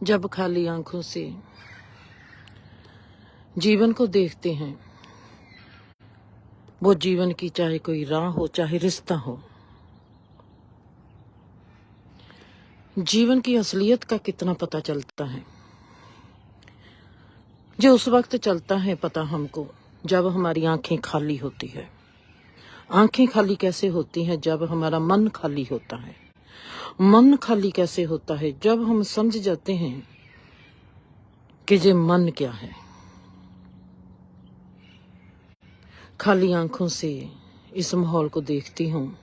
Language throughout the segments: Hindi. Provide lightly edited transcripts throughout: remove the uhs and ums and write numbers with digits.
जब खाली आंखों से जीवन को देखते हैं, वो जीवन की चाहे कोई राह हो चाहे रिश्ता हो, जीवन की असलियत का कितना पता चलता है। जो उस वक्त चलता है पता हमको जब हमारी आंखें खाली होती है। आंखें खाली कैसे होती हैं? जब हमारा मन खाली होता है। मन खाली कैसे होता है? जब हम समझ जाते हैं कि ये मन क्या है। खाली आंखों से इस माहौल को देखती हूँ,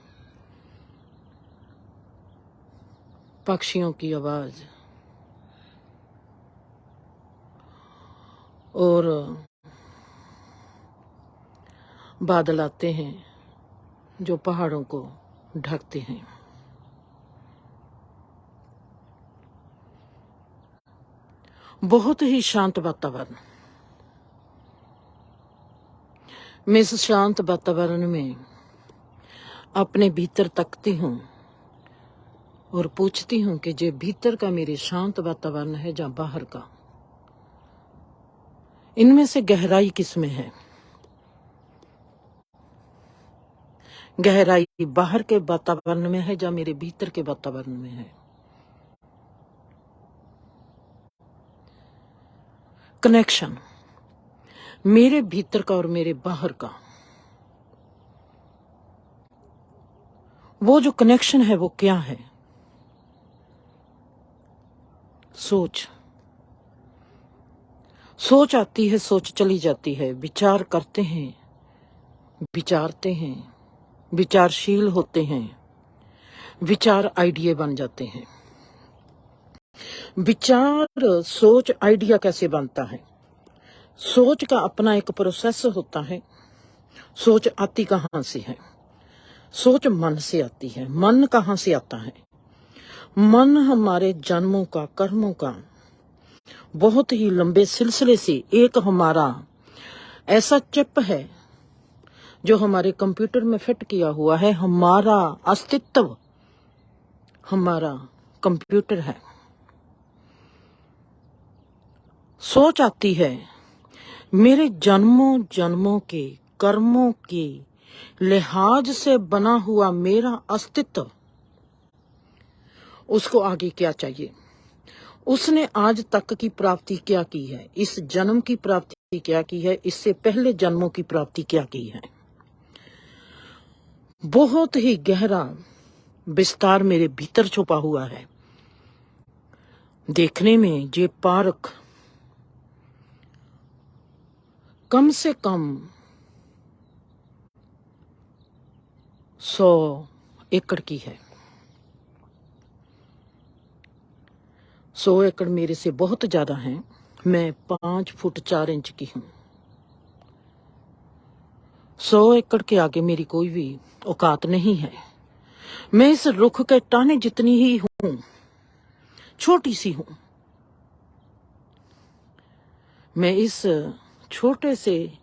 पक्षियों की आवाज और बादल आते हैं जो पहाड़ों को ढकते हैं। बहुत ही शांत वातावरण। मैं इस शांत वातावरण में अपने भीतर तकती हूँ और पूछती हूँ कि जे भीतर का मेरे शांत वातावरण है या बाहर का, इनमें से गहराई किसमें है? गहराई बाहर के वातावरण में है या मेरे भीतर के वातावरण में है? कनेक्शन मेरे भीतर का और मेरे बाहर का, वो जो कनेक्शन है वो क्या है? सोच आती है, सोच चली जाती है। विचार करते हैं, विचारते हैं, विचारशील होते हैं, विचार आइडिया बन जाते हैं। विचार सोच आइडिया कैसे बनता है? सोच का अपना एक प्रोसेस होता है। सोच आती कहाँ से है? सोच मन से आती है। मन कहाँ से आता है? मन हमारे जन्मों का, कर्मों का बहुत ही लंबे सिलसिले से एक हमारा ऐसा चिप है जो हमारे कंप्यूटर में फिट किया हुआ है। हमारा अस्तित्व हमारा कंप्यूटर है। सोच आती है मेरे जन्मों जन्मों के कर्मों के लिहाज से बना हुआ मेरा अस्तित्व, उसको आगे क्या चाहिए, उसने आज तक की प्राप्ति क्या की है, इस जन्म की प्राप्ति क्या की है, इससे पहले जन्मों की प्राप्ति क्या की है। बहुत ही गहरा विस्तार मेरे भीतर छुपा हुआ है। देखने में ये पार्क कम से कम 100 एकड़ की है। 100 एकड़ मेरे से बहुत ज्यादा हैं। मैं 5 फुट 4 इंच की हूँ। 100 एकड़ के आगे मेरी कोई भी औकात नहीं है। मैं इस रुख के टाने जितनी ही हूँ, छोटी सी हूँ। मैं इस छोटे से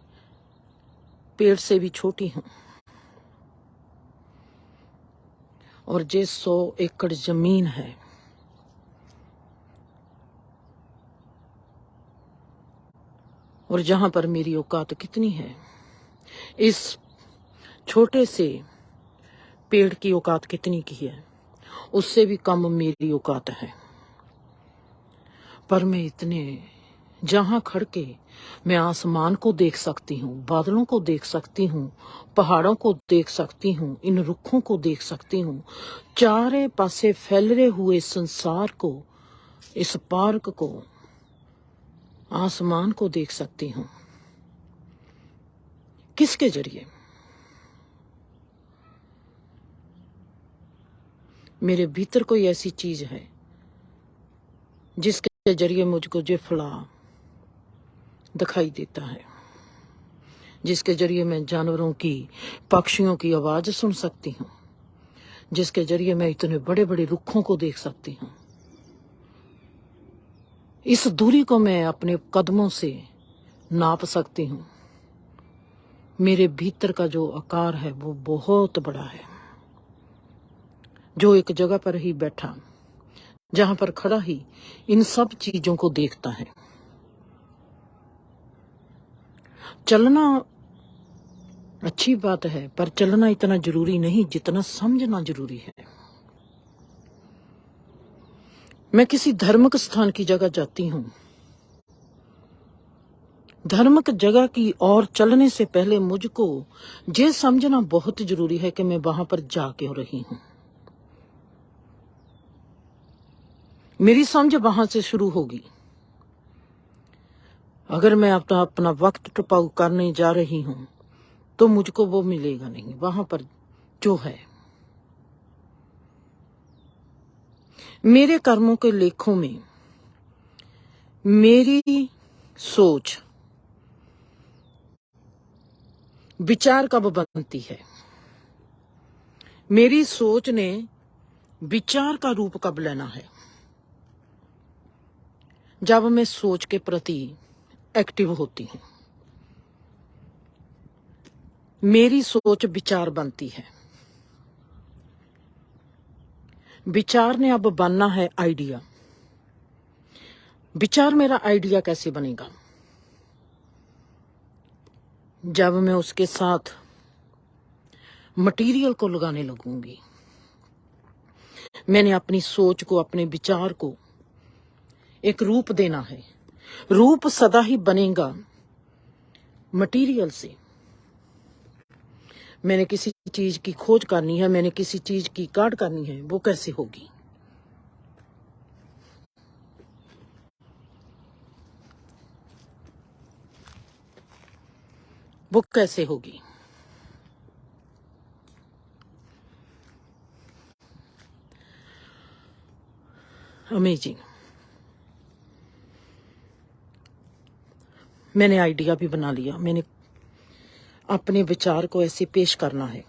पेड़ से भी छोटी हूँ। और जे 100 एकड़ जमीन है, और जहां पर मेरी औकात कितनी है, इस छोटे से पेड़ की औकात कितनी की है, उससे भी कम मेरी औकात है। पर मैं इतने जहां खड़ के मैं आसमान को देख सकती हूँ, बादलों को देख सकती हूँ, पहाड़ों को देख सकती हूँ, इन रुखों को देख सकती हूँ, चारे पासे फैले हुए संसार को, इस पार्क को, आसमान को देख सकती हूँ। किसके जरिए? मेरे भीतर कोई ऐसी चीज है जिसके जरिए मुझको ये फला दिखाई देता है, जिसके जरिए मैं जानवरों की, पक्षियों की आवाज सुन सकती हूँ, जिसके जरिए मैं इतने बड़े बड़े रुखों को देख सकती हूँ। इस दूरी को मैं अपने कदमों से नाप सकती हूँ। मेरे भीतर का जो आकार है वो बहुत बड़ा है, जो एक जगह पर ही बैठा जहां पर खड़ा ही इन सब चीजों को देखता है। चलना अच्छी बात है, पर चलना इतना जरूरी नहीं जितना समझना जरूरी है। मैं किसी धार्मिक स्थान की जगह जाती हूं, धार्मिक जगह की ओर चलने से पहले मुझको ये समझना बहुत जरूरी है कि मैं वहां पर जा क्यों रही हूं। मेरी समझ वहां से शुरू होगी। अगर मैं अपना वक्त टपाऊ करने जा रही हूं तो मुझको वो मिलेगा नहीं वहां पर जो है। मेरे कर्मों के लेखों में मेरी सोच विचार कब बनती है, मेरी सोच ने विचार का रूप कब लेना है? जब मैं सोच के प्रति एक्टिव होती हूं, मेरी सोच विचार बनती है। विचार ने अब बनना है आइडिया। विचार मेरा आइडिया कैसे बनेगा? जब मैं उसके साथ मटेरियल को लगाने लगूंगी। मैंने अपनी सोच को, अपने विचार को एक रूप देना है। रूप सदा ही बनेगा मटेरियल से। मैंने किसी चीज की खोज करनी है, मैंने किसी चीज की काट करनी है, वो कैसे होगी? वो कैसे होगी? अमेजिंग। मैंने आइडिया भी बना लिया। मैंने अपने विचार को ऐसे पेश करना है।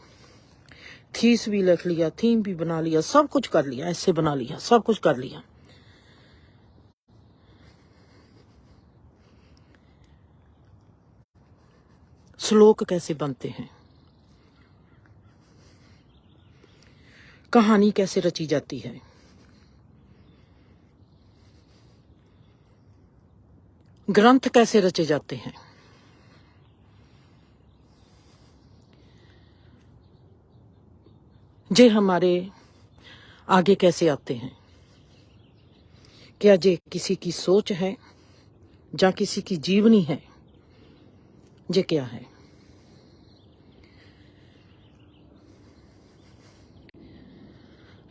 थीस भी लिख लिया, थीम भी बना लिया, सब कुछ कर लिया, ऐसे बना लिया, सब कुछ कर लिया। श्लोक कैसे बनते हैं, कहानी कैसे रची जाती है, ग्रंथ कैसे रचे जाते हैं, जे हमारे आगे कैसे आते हैं? क्या जे किसी की सोच है या किसी की जीवनी है? जे क्या है?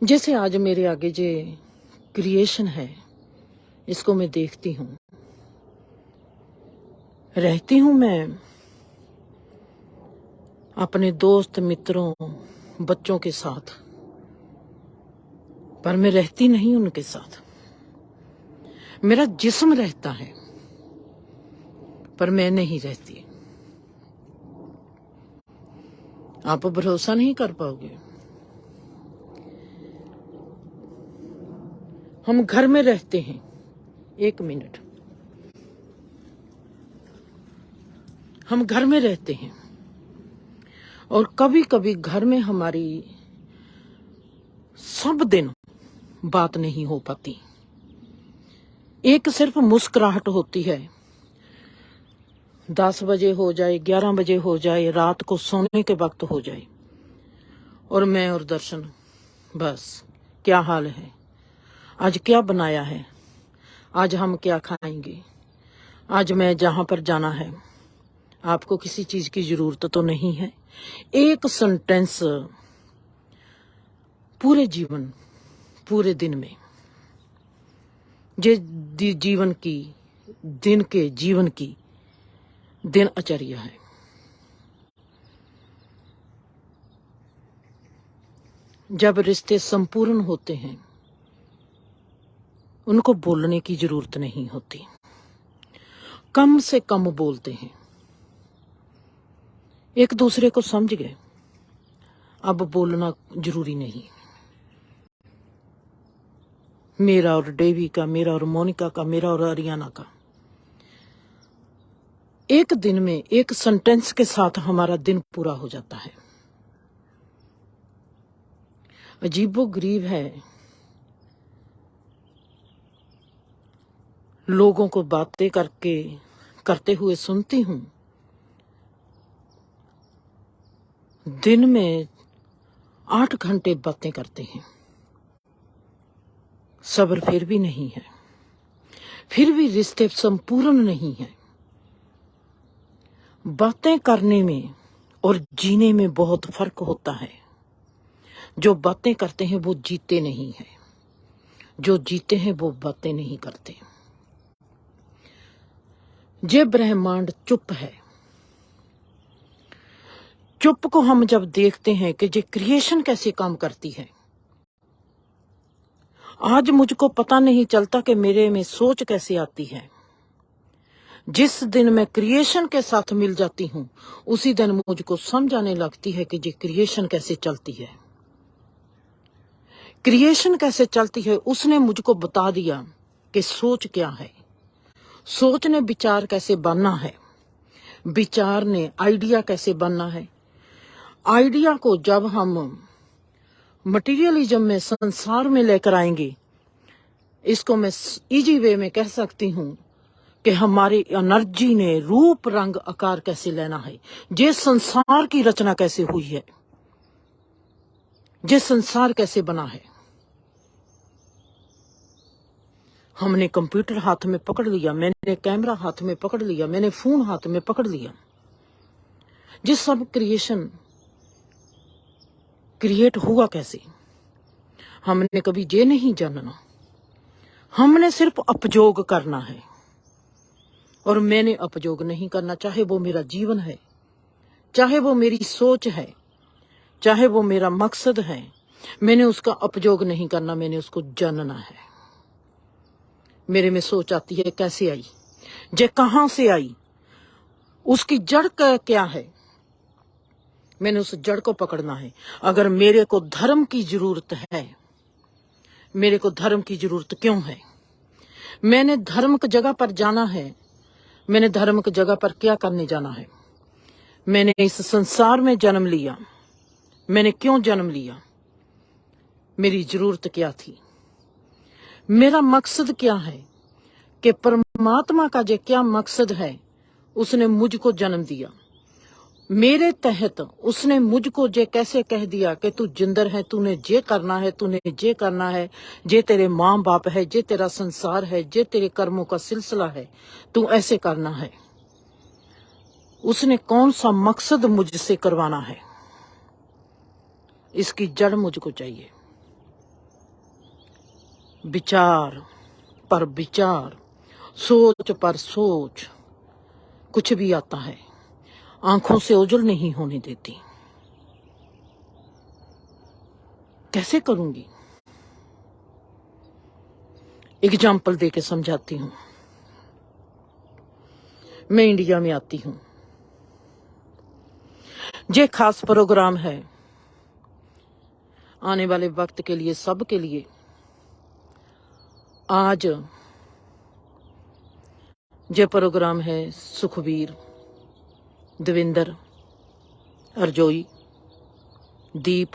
जैसे आज मेरे आगे जे क्रिएशन है, इसको मैं देखती हूं, रहती हूं मैं अपने दोस्त, मित्रों, बच्चों के साथ, पर मैं रहती नहीं उनके साथ। मेरा जिस्म रहता है पर मैं नहीं रहती। आप भरोसा नहीं कर पाओगे। हम घर में रहते हैं, एक मिनट, हम घर में रहते हैं और कभी कभी घर में हमारी सब दिन बात नहीं हो पाती। एक सिर्फ मुस्कुराहट होती है। 10 बजे हो जाए, 11 बजे हो जाए, रात को सोने के वक्त हो जाए, और मैं और दर्शन, बस क्या हाल है, आज क्या बनाया है, आज हम क्या खाएंगे, आज मैं जहां पर जाना है, आपको किसी चीज की जरूरत तो नहीं है। एक सेंटेंस पूरे जीवन, पूरे दिन में, जे जीवन की, दिन के जीवन की दिनचर्या है। जब रिश्ते संपूर्ण होते हैं, उनको बोलने की जरूरत नहीं होती, कम से कम बोलते हैं। एक दूसरे को समझ गए, अब बोलना जरूरी नहीं। मेरा और डेवी का, मेरा और मोनिका का, मेरा और अरियाना का, एक दिन में एक सेंटेंस के साथ हमारा दिन पूरा हो जाता है। अजीबो गरीब है लोगों को बातें करते हुए सुनती हूँ। दिन में 8 घंटे बातें करते हैं, सब्र फिर भी नहीं है, फिर भी रिश्ते संपूर्ण नहीं है। बातें करने में और जीने में बहुत फर्क होता है। जो बातें करते हैं वो जीते नहीं हैं, जो जीते हैं वो बातें नहीं करते। ये ब्रह्मांड चुप है। चुप को हम जब देखते हैं कि ये क्रिएशन कैसे काम करती है। आज मुझको पता नहीं चलता कि मेरे में सोच कैसे आती है। जिस दिन मैं क्रिएशन के साथ मिल जाती हूँ, उसी दिन मुझको समझ आने लगती है कि ये क्रिएशन कैसे चलती है। क्रिएशन कैसे चलती है उसने मुझको बता दिया कि सोच क्या है। सोच ने विचार कैसे बनना है, विचार ने आइडिया कैसे बनना है। आइडिया को जब हम मटेरियलिज्म में, संसार में लेकर आएंगे, इसको मैं इजी वे में कह सकती हूँ कि हमारी एनर्जी ने रूप रंग आकार कैसे लेना है। ये संसार की रचना कैसे हुई है, ये संसार कैसे बना है। हमने कंप्यूटर हाथ में पकड़ लिया, मैंने कैमरा हाथ में पकड़ लिया, मैंने फोन हाथ में पकड़ लिया। ये सब क्रिएशन क्रिएट हुआ कैसे, हमने कभी ये नहीं जानना। हमने सिर्फ उपयोग करना है, और मैंने उपयोग नहीं करना। चाहे वो मेरा जीवन है, चाहे वो मेरी सोच है, चाहे वो मेरा मकसद है, मैंने उसका उपयोग नहीं करना, मैंने उसको जानना है। मेरे में सोच आती है, कैसे आई, जे कहां से आई, उसकी जड़ क्या है, मैंने उस जड़ को पकड़ना है। अगर मेरे को धर्म की जरूरत है, मेरे को धर्म की जरूरत क्यों है, मैंने धर्म की जगह पर जाना है, मैंने धर्म की जगह पर क्या करने जाना है। मैंने इस संसार में जन्म लिया, मैंने क्यों जन्म लिया, मेरी जरूरत क्या थी, मेरा मकसद क्या है, कि परमात्मा का जो क्या मकसद है, उसने मुझको जन्म दिया। मेरे तहत उसने मुझको जे कैसे कह दिया कि तू जिंदर है, तूने जे करना है, तूने जे करना है, जे तेरे माँ बाप है, जे तेरा संसार है, जे तेरे कर्मों का सिलसिला है, तू ऐसे करना है। उसने कौन सा मकसद मुझसे करवाना है, इसकी जड़ मुझको चाहिए। विचार पर विचार, सोच पर सोच, कुछ भी आता है आंखों से ओझल नहीं होने देती। कैसे करूंगी, एग्जाम्पल देके समझाती हूं। मैं इंडिया में आती हूं, ये खास प्रोग्राम है आने वाले वक्त के लिए, सब के लिए। आज ये प्रोग्राम है सुखबीर, देवेंद्र, अर्जोई, दीप,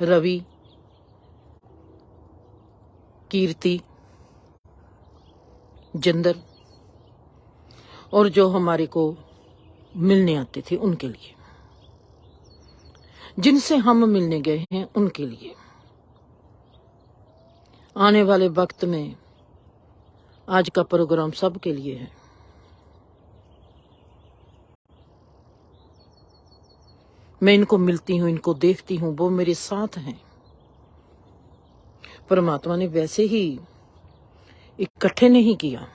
रवि, कीर्ति, जिंदर और जो हमारे को मिलने आते थे उनके लिए, जिनसे हम मिलने गए हैं उनके लिए। आने वाले वक्त में आज का प्रोग्राम सबके लिए है। मैं इनको मिलती हूँ, इनको देखती हूँ, वो मेरे साथ हैं। परमात्मा ने वैसे ही इकट्ठे नहीं किया,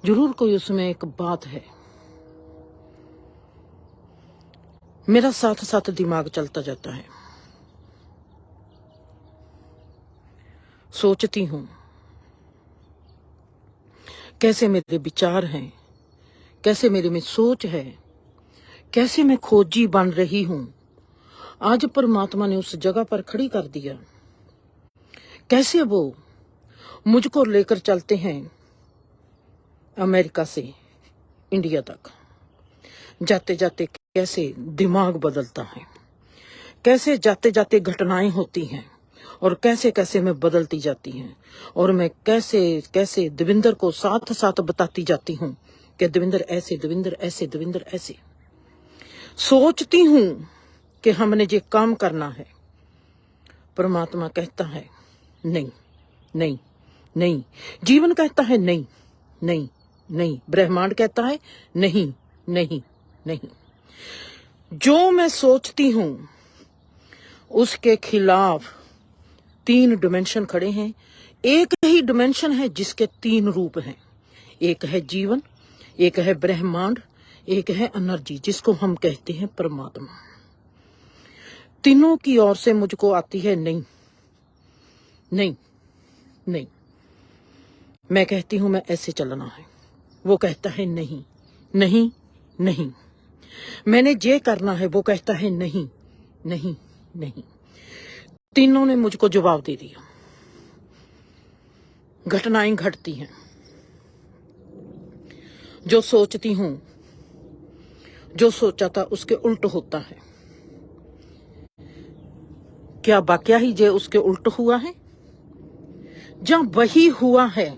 जरूर कोई उसमें एक बात है। मेरा साथ साथ दिमाग चलता जाता है, सोचती हूं कैसे मेरे विचार हैं, कैसे मेरे में सोच है, कैसे मैं खोजी बन रही हूं। आज परमात्मा ने उस जगह पर खड़ी कर दिया। कैसे वो मुझको लेकर चलते हैं अमेरिका से इंडिया तक, जाते जाते कैसे दिमाग बदलता है, कैसे जाते जाते घटनाएं होती हैं, और कैसे कैसे मैं बदलती जाती हैं, और मैं कैसे कैसे देविंदर को साथ साथ बताती जाती हूँ कि देविंदर ऐसे, देविंदर ऐसे, देविंदर ऐसे। सोचती हूँ कि हमने ये काम करना है, परमात्मा कहता है नहीं नहीं नहीं, जीवन कहता है नहीं नहीं नहीं, ब्रह्मांड कहता है नहीं नहीं नहीं। जो मैं सोचती हूं उसके खिलाफ 3 डिमेंशन खड़े हैं। एक ही डिमेंशन है जिसके 3 रूप हैं। एक है जीवन, एक है ब्रह्मांड, एक है एनर्जी जिसको हम कहते हैं परमात्मा। तीनों की ओर से मुझको आती है नहीं नहीं नहीं। मैं कहती हूं मैं ऐसे चलना है, वो कहता है नहीं नहीं नहीं। मैंने ये करना है, वो कहता है नहीं नहीं नहीं। तीनों ने मुझको जवाब दे दिया। घटनाएं घटती हैं। जो सोचती हूं, जो सोचा था उसके उल्ट होता है। क्या वाकया ही जे उसके उल्ट हुआ है? जहां वही हुआ है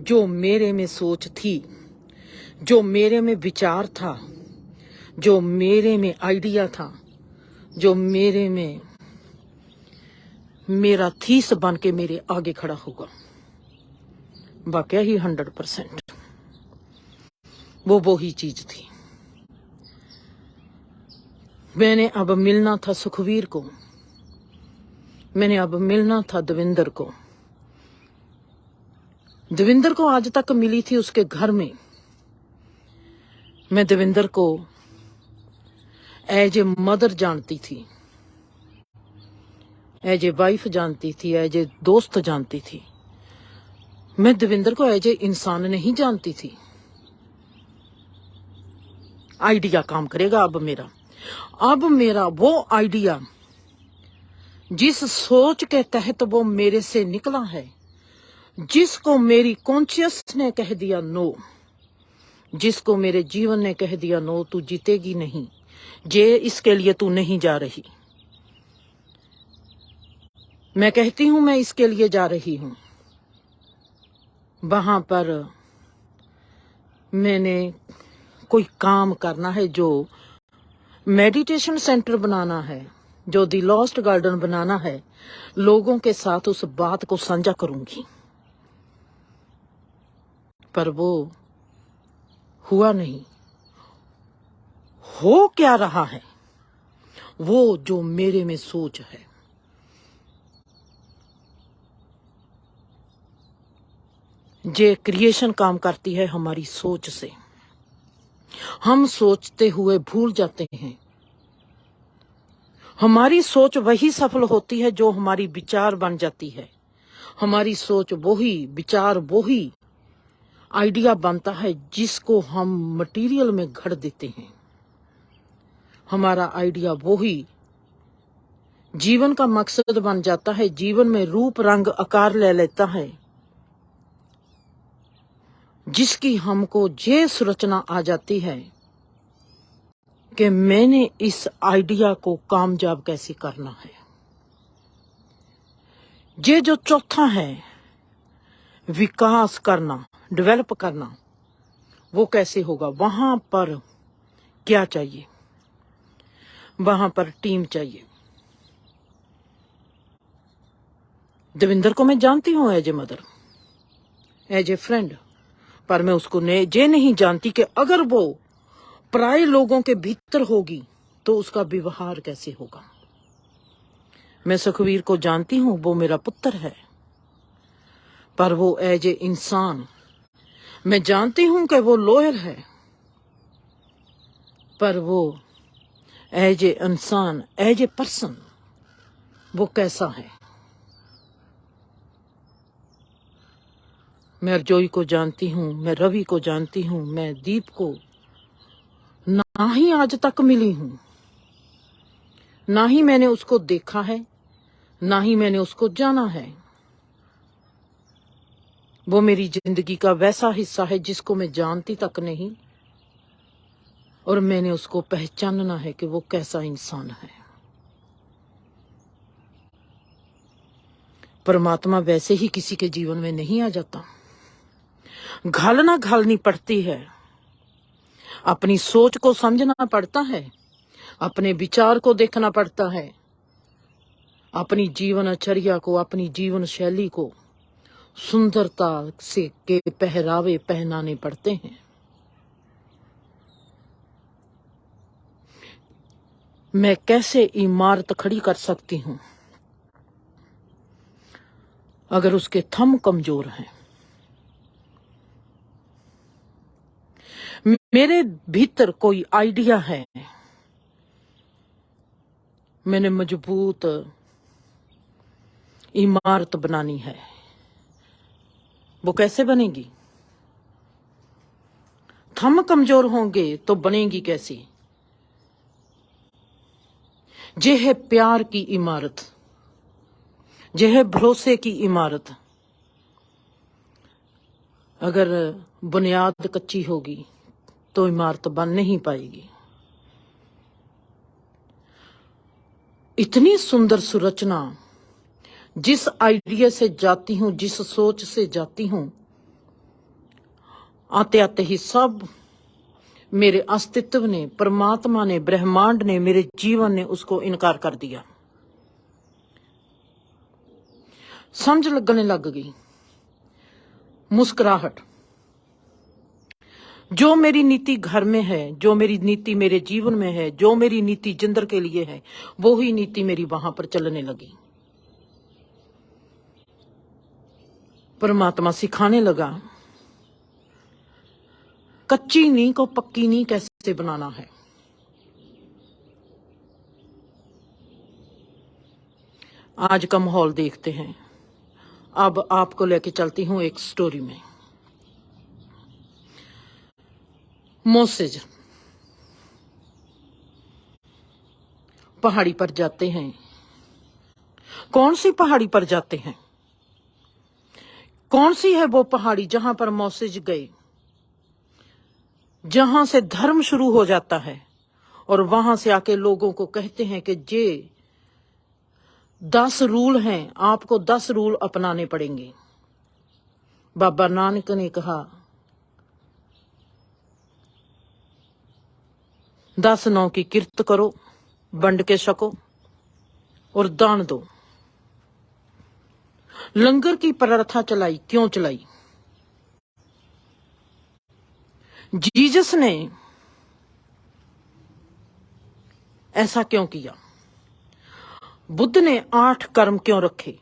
जो मेरे में सोच थी, जो मेरे में विचार था, जो मेरे में आइडिया था, जो मेरे में मेरा थीस बन के मेरे आगे खड़ा होगा। वाकया ही 100% वो ही चीज थी। मैंने अब मिलना था सुखवीर को, मैंने अब मिलना था देविंदर को। देविंदर को आज तक मिली थी उसके घर में। मैं देविंदर को एज ए मदर जानती थी, एज ए वाइफ जानती थी, एज ए दोस्त जानती थी। मैं देविंदर को एज ए इंसान नहीं जानती थी। आइडिया काम करेगा अब मेरा। अब मेरा वो आइडिया जिस सोच के तहत वो मेरे से निकला है, जिसको मेरी कॉन्शियस ने कह दिया नो, जिसको मेरे जीवन ने कह दिया नो, तू जीतेगी नहीं, जे इसके लिए तू नहीं जा रही। मैं कहती हूं मैं इसके लिए जा रही हूं। वहां पर मैंने कोई काम करना है, जो मेडिटेशन सेंटर बनाना है, जो दी लॉस्ट गार्डन बनाना है। लोगों के साथ उस बात को साझा करूंगी, पर वो हुआ नहीं। हो क्या रहा है? वो जो मेरे में सोच है। जे क्रिएशन काम करती है हमारी सोच से। हम सोचते हुए भूल जाते हैं। हमारी सोच वही सफल होती है जो हमारी विचार बन जाती है। हमारी सोच वही, विचार वही आइडिया बनता है जिसको हम मटेरियल में घड़ देते हैं। हमारा आइडिया वही जीवन का मकसद बन जाता है, जीवन में रूप रंग आकार ले लेता है, जिसकी हमको ये संरचना आ जाती है कि मैंने इस आइडिया को कामयाब कैसे करना है। ये जो चौथा है, विकास करना, डेवलप करना, वो कैसे होगा? वहां पर क्या चाहिए? वहां पर टीम चाहिए। देविंदर को मैं जानती हूं as a mother, as a friend, पर मैं उसको ये नहीं जानती कि अगर वो पराये लोगों के भीतर होगी तो उसका व्यवहार कैसे होगा। मैं सुखवीर को जानती हूं, वो मेरा पुत्र है, पर वो एज ए इंसान, मैं जानती हूं कि वो लॉयर है, पर वो एज ए इंसान, एज ए पर्सन, वो कैसा है। मैं अर्जोई को जानती हूं, मैं रवि को जानती हूं, मैं दीप को ना ही आज तक मिली हूं, ना ही मैंने उसको देखा है, ना ही मैंने उसको जाना है। वो मेरी जिंदगी का वैसा हिस्सा है जिसको मैं जानती तक नहीं, और मैंने उसको पहचानना है कि वो कैसा इंसान है। परमात्मा वैसे ही किसी के जीवन में नहीं आ जाता। घालना घालनी पड़ती है, अपनी सोच को समझना पड़ता है, अपने विचार को देखना पड़ता है, अपनी जीवनचर्या को, अपनी जीवन शैली को सुंदरता से के पहरावे पहनाने पड़ते हैं। मैं कैसे इमारत खड़ी कर सकती हूं अगर उसके थंब कमजोर हैं? मेरे भीतर कोई आइडिया है, मैंने मजबूत इमारत बनानी है, वो कैसे बनेगी? थंब कमजोर होंगे तो बनेगी कैसी? ये है प्यार की इमारत, ये है भरोसे की इमारत। अगर बुनियाद कच्ची होगी तो इमारत बन नहीं पाएगी। इतनी सुंदर संरचना, जिस आइडिया से जाती हूं, जिस सोच से जाती हूं, आते आते ही सब मेरे अस्तित्व ने, परमात्मा ने, ब्रह्मांड ने, मेरे जीवन ने उसको इनकार कर दिया। समझ लगने लग गई, मुस्कुराहट। जो मेरी नीति घर में है, जो मेरी नीति मेरे जीवन में है, जो मेरी नीति जिंदर के लिए है, वो ही नीति मेरी वहां पर चलने लगी। परमात्मा सिखाने लगा, कच्ची नींव को पक्की नींव कैसे बनाना है। आज का माहौल देखते हैं। अब आपको लेके चलती हूं एक स्टोरी में। मोसेज पहाड़ी पर जाते हैं। कौन सी पहाड़ी पर जाते हैं? कौन सी है वो पहाड़ी जहां पर मोसेज गए, जहां से धर्म शुरू हो जाता है और वहां से आके लोगों को कहते हैं कि ये 10 रूल हैं, आपको 10 रूल अपनाने पड़ेंगे। बाबा नानक ने कहा 10 नौ की किरत करो, बंड के छको और दान दो। लंगर की प्रथा चलाई, क्यों चलाई? जीसस ने ऐसा क्यों किया? बुद्ध ने 8 कर्म क्यों रखे?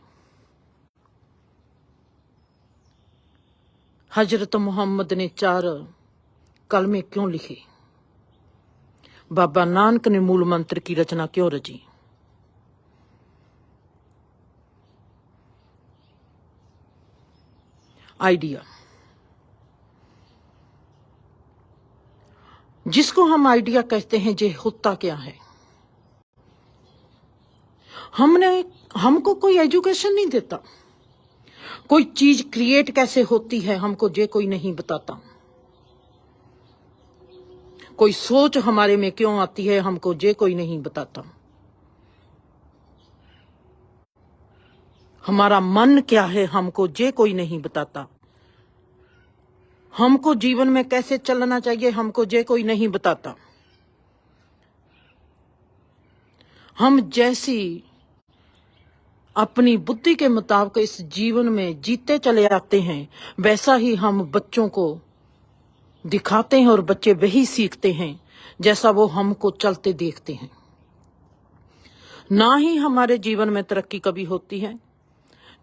हजरत मोहम्मद ने 4 कलमे क्यों लिखे? बाबा नानक ने मूल मंत्र की रचना क्यों रची? आइडिया, जिसको हम आइडिया कहते हैं, ये होता क्या है? हमको कोई एजुकेशन नहीं देता। कोई चीज क्रिएट कैसे होती है हमको ये कोई नहीं बताता। कोई सोच हमारे में क्यों आती है हमको ये कोई नहीं बताता। हमारा मन क्या है हमको ये कोई नहीं बताता। हमको जीवन में कैसे चलना चाहिए हमको ये कोई नहीं बताता। हम जैसी अपनी बुद्धि के मुताबिक इस जीवन में जीते चले आते हैं, वैसा ही हम बच्चों को दिखाते हैं और बच्चे वही सीखते हैं जैसा वो हमको चलते देखते हैं। ना ही हमारे जीवन में तरक्की कभी होती है,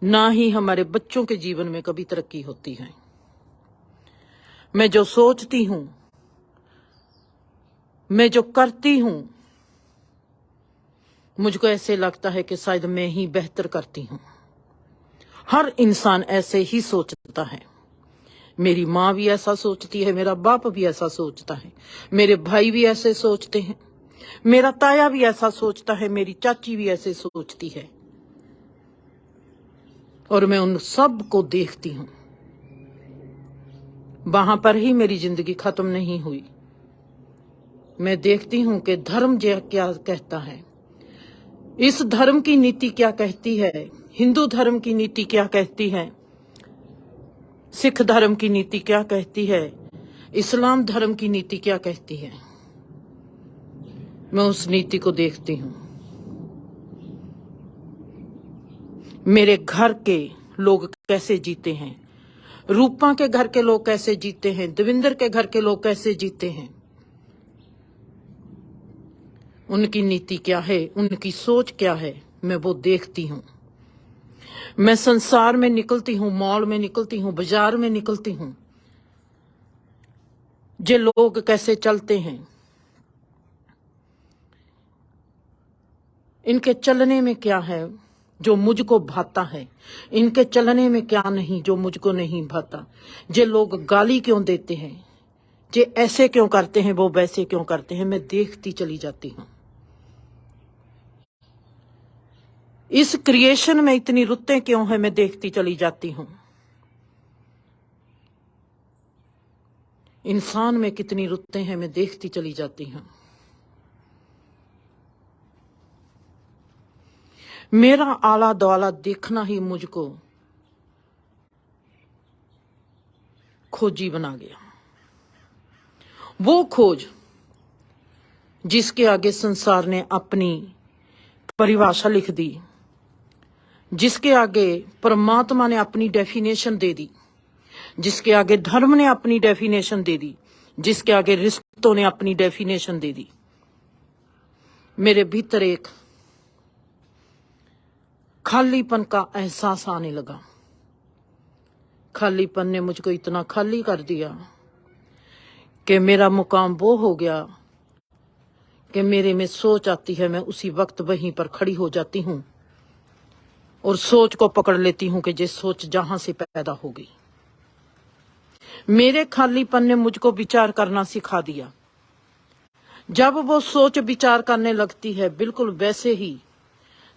ना ही हमारे बच्चों के जीवन में कभी तरक्की होती है। मैं जो सोचती हूं, मैं जो करती हूं, मुझको ऐसे लगता है कि शायद मैं ही बेहतर करती हूं। हर इंसान ऐसे ही सोचता है। मेरी माँ भी ऐसा सोचती है, मेरा बाप भी ऐसा सोचता है, मेरे भाई भी ऐसे सोचते हैं, मेरा ताया भी ऐसा सोचता है, मेरी चाची भी ऐसे सोचती है। और मैं उन सब को देखती हूं। वहां पर ही मेरी जिंदगी खत्म नहीं हुई। मैं देखती हूं कि धर्म क्या कहता है, इस धर्म की नीति क्या कहती है, हिंदू धर्म की नीति क्या कहती है, सिख धर्म की नीति क्या कहती है, इस्लाम धर्म की नीति क्या कहती है, मैं उस नीति को देखती हूं। मेरे घर के लोग कैसे जीते हैं, रूपा के घर के लोग कैसे जीते हैं, देविंदर के घर के लोग कैसे जीते हैं, उनकी नीति क्या है, उनकी सोच क्या है, मैं वो देखती हूं। मैं संसार में निकलती हूं, मॉल में निकलती हूं, बाजार में निकलती हूं, जे लोग कैसे चलते हैं, इनके चलने में क्या है जो मुझको भाता है, इनके चलने में क्या नहीं जो मुझको नहीं भाता। जे लोग गाली क्यों देते हैं, जे ऐसे क्यों करते हैं, वो वैसे क्यों करते हैं, मैं देखती चली जाती हूं। इस क्रिएशन में इतनी रुतें क्यों है, मैं देखती चली जाती हूं। इंसान में कितनी रुतें हैं, मैं देखती चली जाती हूं। मेरा आला दुआला देखना ही मुझको खोजी बना गया। वो खोज जिसके आगे संसार ने अपनी परिभाषा लिख दी, जिसके आगे परमात्मा ने अपनी डेफिनेशन दे दी, जिसके आगे धर्म ने अपनी डेफिनेशन दे दी, जिसके आगे रिश्तों ने अपनी डेफिनेशन दे दी। मेरे भीतर एक खालीपन का एहसास आने लगा। खालीपन ने मुझको इतना खाली कर दिया कि मेरा मुकाम वो हो गया कि मेरे में सोच आती है, मैं उसी वक्त वहीं पर खड़ी हो जाती हूं और सोच को पकड़ लेती हूं कि ये सोच जहां से पैदा हो गई। मेरे खालीपन ने मुझको विचार करना सिखा दिया। जब वो सोच विचार करने लगती है, बिल्कुल वैसे ही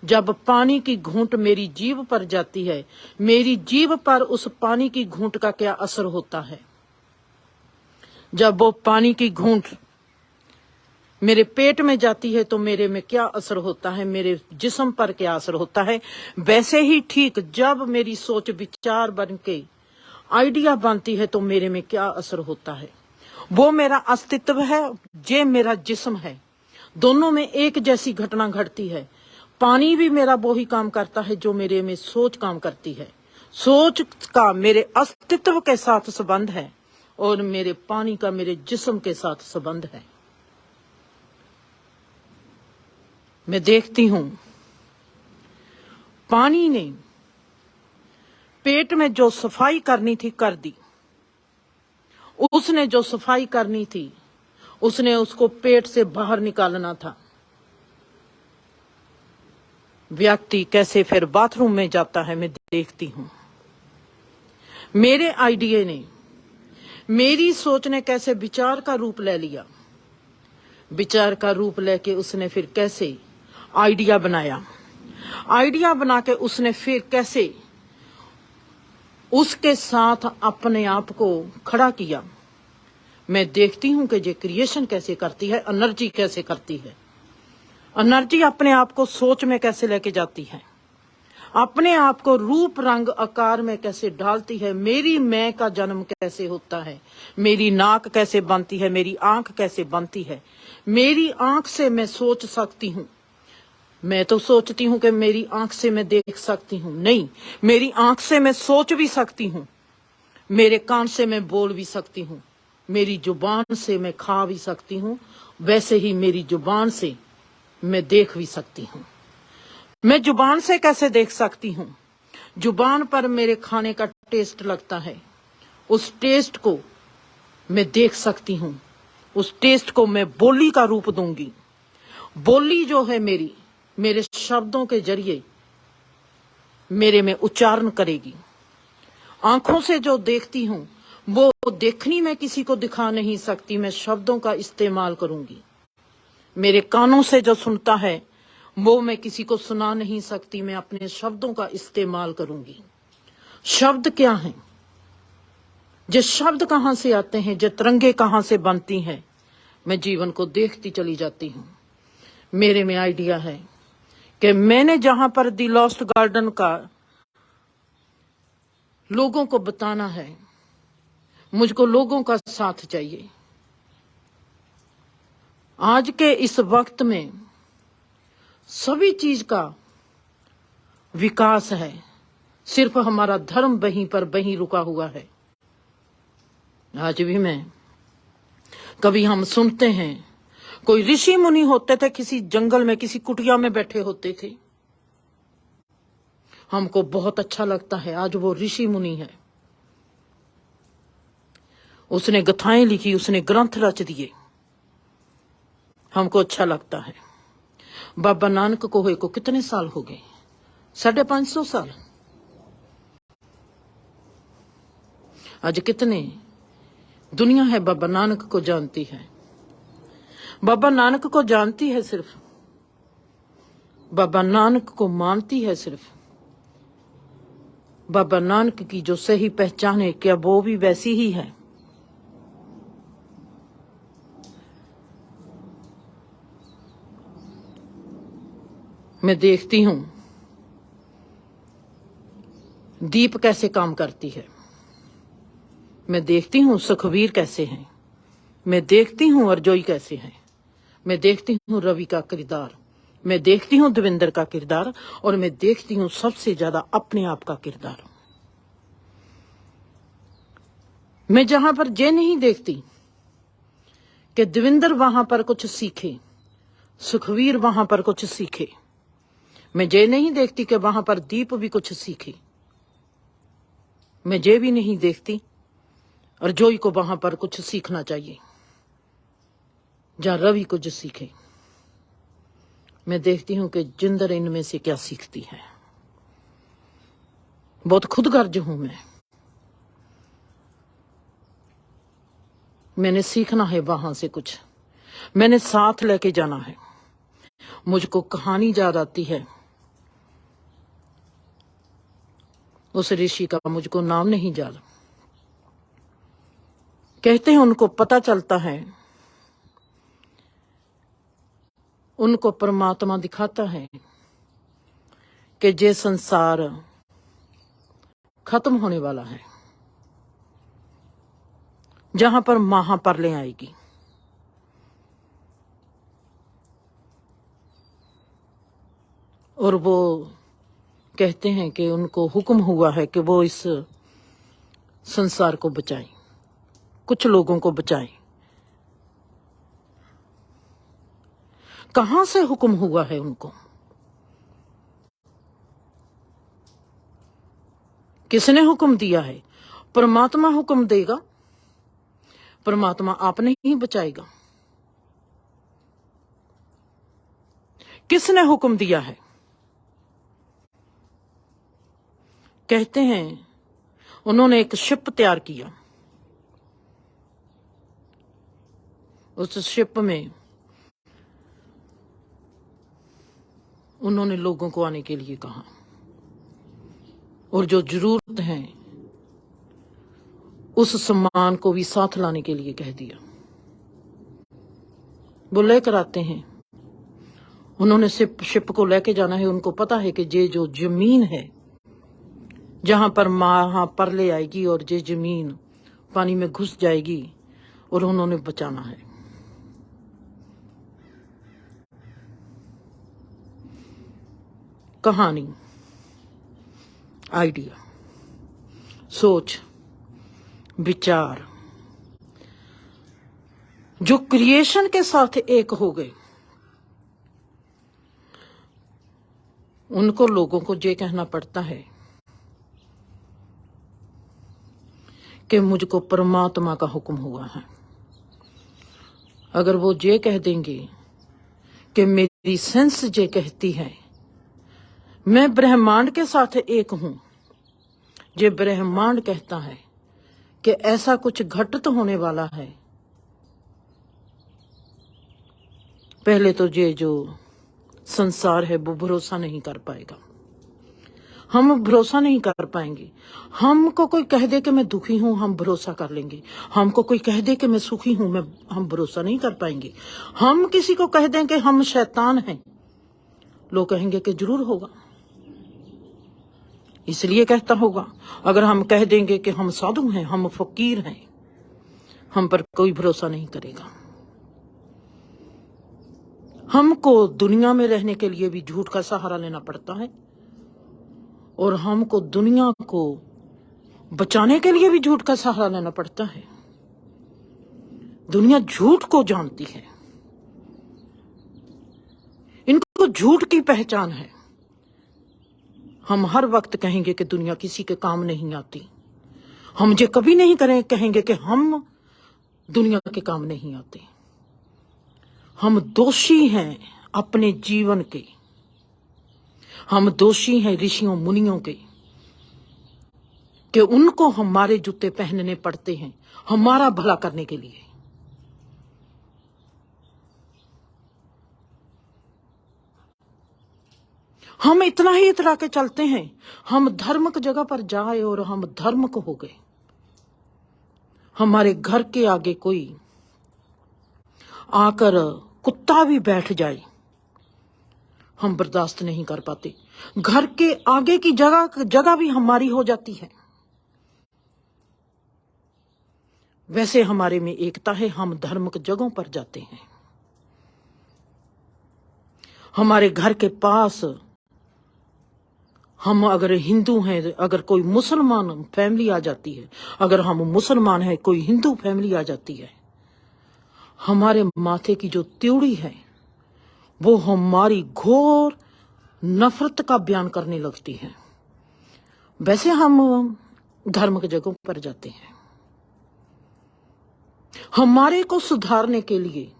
जब पानी की घूंट मेरी जीभ पर जाती है, मेरी जीभ पर उस पानी की घूंट का क्या असर होता है। जब वो पानी की घूंट मेरे पेट में जाती है तो मेरे में क्या असर होता है, मेरे जिस्म पर क्या असर होता है। वैसे ही ठीक जब मेरी सोच विचार बन के आइडिया बनती है तो मेरे में क्या असर होता है। वो मेरा अस्तित्व है, ये मेरा जिस्म है, दोनों में एक जैसी घटना घटती है। पानी भी मेरा वो ही काम करता है जो मेरे में सोच काम करती है। सोच का मेरे अस्तित्व के साथ संबंध है और मेरे पानी का मेरे जिस्म के साथ संबंध है। मैं देखती हूं पानी ने पेट में जो सफाई करनी थी कर दी। उसने जो सफाई करनी थी उसने उसको पेट से बाहर निकालना था। व्यक्ति कैसे फिर बाथरूम में जाता है, मैं देखती हूं। मेरे आइडिया ने, मेरी सोच ने कैसे विचार का रूप ले लिया। विचार का रूप लेके उसने फिर कैसे आइडिया बनाया। आइडिया बना के उसने फिर कैसे उसके साथ अपने आप को खड़ा किया। मैं देखती हूं कि ये क्रिएशन कैसे करती है, एनर्जी कैसे करती है। एनर्जी अपने आप को सोच में कैसे लेके जाती है, अपने आप को रूप रंग आकार में कैसे ढालती है। मेरी मैं का जन्म कैसे होता है, मेरी नाक कैसे बनती है, मेरी आंख कैसे बनती है। मेरी आंख से मैं सोच सकती हूँ। मैं तो सोचती हूँ कि मेरी आंख से मैं देख सकती हूँ, नहीं, मेरी आंख से मैं सोच भी सकती हूँ, मेरे कान से मैं बोल भी सकती हूँ, मेरी जुबान से मैं खा भी सकती हूँ, वैसे ही मेरी जुबान से मैं देख भी सकती हूँ। मैं जुबान से कैसे देख सकती हूँ, जुबान पर मेरे खाने का टेस्ट लगता है, उस टेस्ट को मैं देख सकती हूँ, उस टेस्ट को मैं बोली का रूप दूंगी। बोली जो है मेरी, मेरे शब्दों के जरिए मेरे में उच्चारण करेगी। आंखों से जो देखती हूँ वो देखनी मैं किसी को दिखा नहीं सकती, मैं शब्दों का इस्तेमाल करूंगी। मेरे कानों से जो सुनता है वो मैं किसी को सुना नहीं सकती, मैं अपने शब्दों का इस्तेमाल करूंगी। शब्द क्या हैं, जो शब्द कहां से आते हैं, जो तरंगे कहां से बनती हैं, मैं जीवन को देखती चली जाती हूं। मेरे में आइडिया है कि मैंने जहां पर दी लॉस्ट गार्डन का लोगों को बताना है, मुझको लोगों का साथ चाहिए। आज के इस वक्त में सभी चीज का विकास है, सिर्फ हमारा धर्म वहीं पर वहीं रुका हुआ है। आज भी मैं कभी हम सुनते हैं कोई ऋषि मुनि होते थे, किसी जंगल में किसी कुटिया में बैठे होते थे, हमको बहुत अच्छा लगता है। आज वो ऋषि मुनि है, उसने गाथाएं लिखी, उसने ग्रंथ रच दिए, हमको अच्छा लगता है। बाबा नानक को हुए को कितने साल हो गए? 550 साल। आज कितने दुनिया है बाबा नानक को जानती है, बाबा नानक को जानती है, सिर्फ बाबा नानक को मानती है। सिर्फ बाबा नानक की जो सही पहचान है, क्या वो भी वैसी ही है? मैं देखती हूं दीप कैसे काम करती है, मैं देखती हूं सुखबीर कैसे हैं, मैं देखती हूं अर्जोई कैसे हैं, मैं देखती हूं रवि का किरदार, मैं देखती हूं देवेंद्र का किरदार, और मैं देखती हूं सबसे ज्यादा अपने आप का किरदार। मैं जहां पर ये नहीं देखती कि देवेंद्र वहां पर कुछ सीखे, सुखबीर वहां पर कुछ सीखे, मैं ये नहीं देखती कि वहां पर दीप भी कुछ सीखे, मैं ये भी नहीं देखती अर्जोई को वहां पर कुछ सीखना चाहिए, जहां रवि कुछ सीखे। मैं देखती हूं कि जिंदर इनमें से क्या सीखती है। बहुत खुदगर्ज हूं मैंने सीखना है वहां से कुछ, मैंने साथ लेके जाना है। मुझको कहानी याद आती है उस ऋषि का, मुझको नाम नहीं याद। कहते हैं उनको पता चलता है, उनको परमात्मा दिखाता है कि ये संसार खत्म होने वाला है, जहां पर महाप्रलय आएगी। और वो कहते हैं कि उनको हुक्म हुआ है कि वो इस संसार को बचाएं, कुछ लोगों को बचाएं। कहां से हुक्म हुआ है उनको? किसने हुक्म दिया है? परमात्मा हुक्म देगा, परमात्मा आपने ही बचाएगा। किसने हुक्म दिया है? कहते हैं उन्होंने एक शिप तैयार किया, उस शिप में उन्होंने लोगों को आने के लिए कहा, और जो जरूरत है उस सामान को भी साथ लाने के लिए कह दिया। वो लेकर आते हैं, उन्होंने शिप को लेके जाना है। उनको पता है कि ये जो जमीन है जहां पर महाप्रलय आएगी और ये जमीन पानी में घुस जाएगी, और उन्होंने बचाना है। कहानी, आइडिया, सोच, विचार जो क्रिएशन के साथ एक हो गए, उनको लोगों को ये कहना पड़ता है कि मुझको परमात्मा का हुक्म हुआ है। अगर वो ये कह देंगे कि मेरी सेंस ये कहती है, मैं ब्रह्मांड के साथ एक हूं, ये ब्रह्मांड कहता है कि ऐसा कुछ घटित होने वाला है, पहले तो ये जो संसार है वो भरोसा नहीं कर पाएगा। हम भरोसा नहीं कर पाएंगे। हमको कोई कह दे कि मैं दुखी हूं, हम भरोसा कर लेंगे। हमको कोई कह दे कि मैं सुखी हूं, हम भरोसा नहीं कर पाएंगे। हम किसी को कह दें कि हम शैतान हैं, लोग कहेंगे कि जरूर होगा, इसलिए कहता होगा। अगर हम कह देंगे कि हम साधु हैं, हम फकीर हैं, हम पर कोई भरोसा नहीं करेगा। हमको दुनिया में रहने के लिए भी झूठ का सहारा लेना पड़ता है, और हमको दुनिया को बचाने के लिए भी झूठ का सहारा लेना पड़ता है। दुनिया झूठ को जानती है, इनको झूठ की पहचान है। हम हर वक्त कहेंगे कि दुनिया किसी के काम नहीं आती। हम ये कभी नहीं कहेंगे कि हम दुनिया के काम नहीं आते। हम दोषी हैं अपने जीवन के, हम दोषी हैं ऋषियों मुनियों के, कि उनको हमारे जूते पहनने पड़ते हैं हमारा भला करने के लिए। हम इतना ही इतरा के चलते हैं, हम धर्म की जगह पर जाए और हम धर्म को हो गए। हमारे घर के आगे कोई आकर कुत्ता भी बैठ जाए, हम बर्दाश्त नहीं कर पाते। घर के आगे की जगह भी हमारी हो जाती है। वैसे हमारे में एकता है, हम धर्म की जगहों पर जाते हैं। हमारे घर के पास हम अगर हिंदू हैं, अगर कोई मुसलमान फैमिली आ जाती है, अगर हम मुसलमान हैं कोई हिंदू फैमिली आ जाती है, हमारे माथे की जो त्योड़ी है वो हमारी घोर नफरत का बयान करने लगती है। वैसे हम धर्म की जगहों पर जाते हैं। हमारे को सुधारने के लिए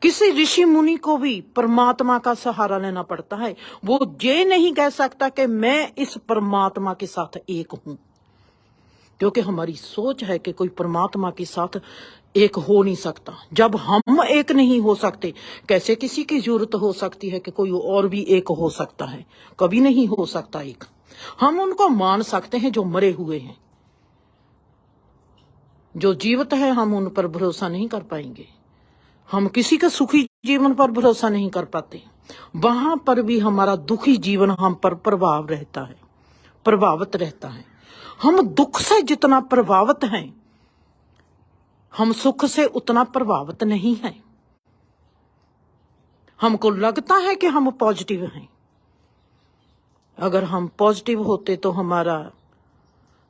किसी ऋषि मुनि को भी परमात्मा का सहारा लेना पड़ता है। वो ये नहीं कह सकता कि मैं इस परमात्मा के साथ एक हूं, क्योंकि हमारी सोच है कि कोई परमात्मा के साथ एक हो नहीं सकता। जब हम एक नहीं हो सकते, कैसे किसी की जरूरत हो सकती है कि कोई और भी एक हो सकता है? कभी नहीं हो सकता एक। हम उनको मान सकते हैं जो मरे हुए हैं, जो जीवित है हम उन पर भरोसा नहीं कर पाएंगे। हम किसी का सुखी जीवन पर भरोसा नहीं कर पाते, वहां पर भी हमारा दुखी जीवन हम पर प्रभावित रहता है। हम दुख से जितना प्रभावित हैं, हम सुख से उतना प्रभावित नहीं हैं। हमको लगता है कि हम पॉजिटिव हैं। अगर हम पॉजिटिव होते तो हमारा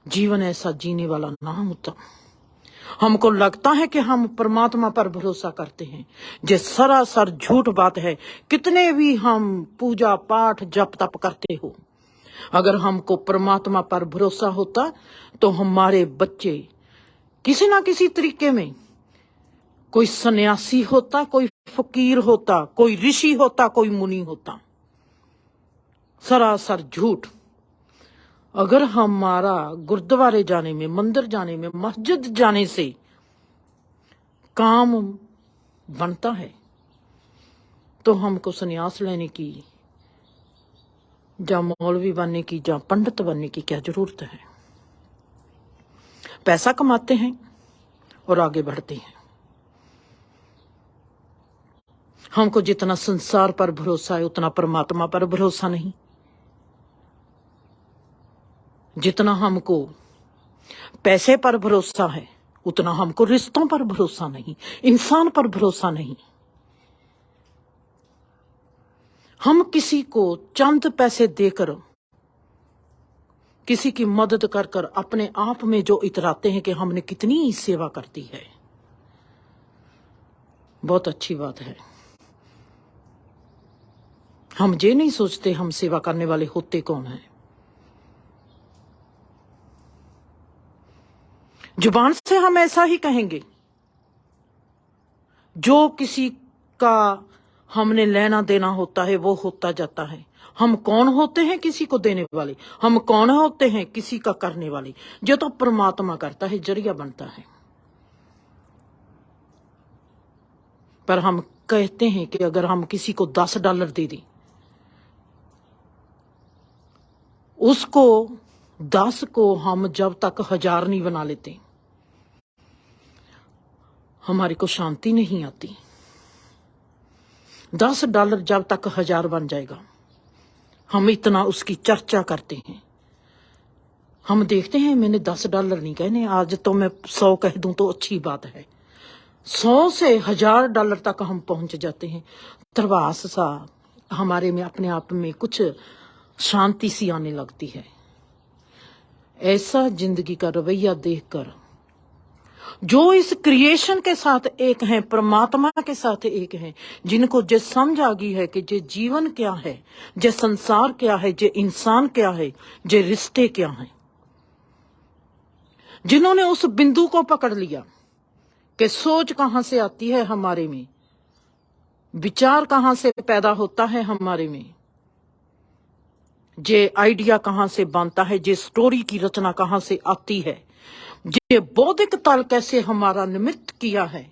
जीवन ऐसा जीने वाला ना होता। हमको लगता है कि हम परमात्मा पर भरोसा करते हैं, जो सरासर झूठ बात है। कितने भी हम पूजा पाठ जप तप करते हो, अगर हमको परमात्मा पर भरोसा होता तो हमारे बच्चे किसी ना किसी तरीके में कोई सन्यासी होता, कोई फकीर होता, कोई ऋषि होता, कोई मुनि होता। सरासर झूठ। अगर हमारा गुरुद्वारे जाने में, मंदिर जाने में, मस्जिद जाने से काम बनता है तो हमको सन्यास लेने की, या मौलवी बनने की, या पंडित बनने की क्या जरूरत है? पैसा कमाते हैं और आगे बढ़ते हैं। हमको जितना संसार पर भरोसा है उतना परमात्मा पर भरोसा नहीं। जितना हमको पैसे पर भरोसा है उतना हमको रिश्तों पर भरोसा नहीं, इंसान पर भरोसा नहीं। हम किसी को चंद पैसे देकर, किसी की मदद कर कर अपने आप में जो इतराते हैं कि हमने कितनी सेवा कर दी है, बहुत अच्छी बात है। हम ये नहीं सोचते हम सेवा करने वाले होते कौन हैं। जुबान से हम ऐसा ही कहेंगे, जो किसी का हमने लेना देना होता है वो होता जाता है। हम कौन होते हैं किसी को देने वाले? हम कौन होते हैं किसी का करने वाले? जो तो परमात्मा करता है, जरिया बनता है। पर हम कहते हैं कि अगर हम किसी को $10 दे दें, उसको 10 को हम जब तक 1000 नहीं बना लेते, हमारे को शांति नहीं आती। $10 जब तक 1000 बन जाएगा, हम इतना उसकी चर्चा करते हैं। हम देखते हैं, मैंने $10 नहीं कहने, आज तो मैं 100 कह दूं तो अच्छी बात है। 100 से $1000 तक हम पहुंच जाते हैं। त्रवास सा हमारे में अपने आप में कुछ शांति सी आने लगती है। ऐसा जिंदगी का रवैया देखकर जो इस क्रिएशन के साथ एक हैं, परमात्मा के साथ एक हैं, जिनको जे समझ आ गई है कि जे जीवन क्या है, जे संसार क्या है, जे इंसान क्या है, जे रिश्ते क्या हैं, जिन्होंने उस बिंदु को पकड़ लिया कि सोच कहां से आती है हमारे में, विचार कहां से पैदा होता है हमारे में, जे आइडिया कहां से बनता है, जे स्टोरी की रचना कहां से आती है, जे बौद्धिक तल कैसे हमारा निमित्त किया है,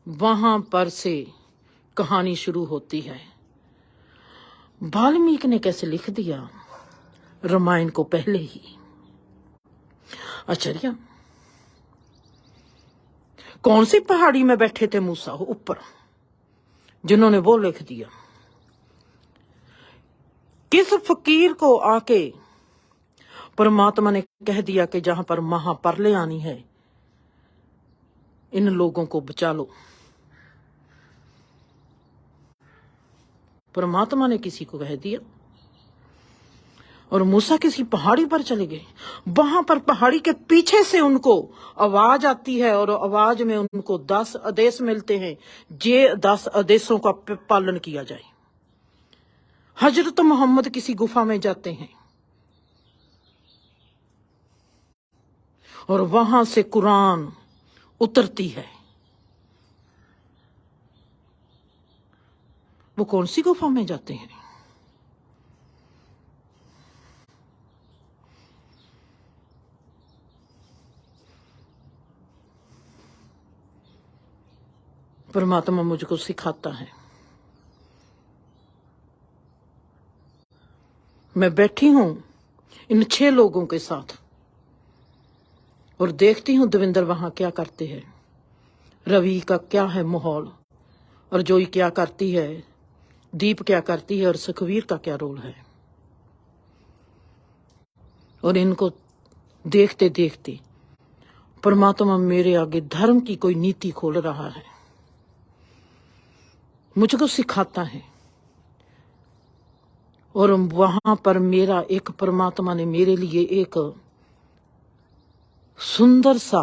वहां पर से कहानी शुरू होती है। वाल्मीकि ने कैसे लिख दिया रामायण को पहले ही। आचार्य कौन सी पहाड़ी में बैठे थे मूसा ऊपर, जिन्होंने वो लिख दिया? किस फकीर को आके परमात्मा ने कह दिया कि जहां पर महाप्रलय आनी है, इन लोगों को बचा लो? परमात्मा ने किसी को कह दिया और मूसा किसी पहाड़ी पर चले गए। वहां पर पहाड़ी के पीछे से उनको आवाज आती है और आवाज में उनको 10 आदेश मिलते हैं, जे 10 आदेशों का पालन किया जाए। हजरत मोहम्मद किसी गुफा में जाते हैं और वहां से कुरान उतरती है। वो कौन सी गुफा में जाते हैं? परमात्मा मुझको सिखाता है। मैं बैठी हूं इन 6 लोगों के साथ और देखती हूं देवेंद्र वहां क्या करते हैं, रवि का क्या है माहौल, और जोई क्या करती है, दीप क्या करती है, और सुखवीर का क्या रोल है। और इनको देखते देखते परमात्मा मेरे आगे धर्म की कोई नीति खोल रहा है, मुझको सिखाता है। और वहां पर मेरा एक परमात्मा ने मेरे लिए एक सुंदर सा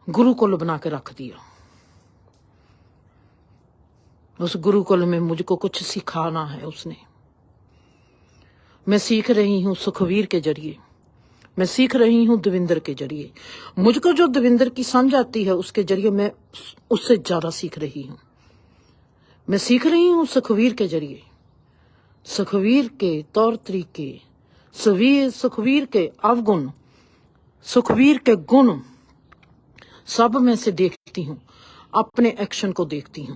गुरुकुल बना के रख दिया। उस गुरुकुल में मुझको कुछ सिखाना है उसने। मैं सीख रही हूं सुखवीर के जरिए, मैं सीख रही हूं देवेंद्र के जरिए। मुझको जो देवेंद्र की समझ आती है उसके जरिए मैं उससे ज्यादा सीख रही हूं। मैं सीख रही हूं सुखवीर के जरिए, सुखवीर के तौर तरीके, सुखवीर के अवगुण, सुखवीर के गुण सब में से देखती हूं, अपने एक्शन को देखती हूं।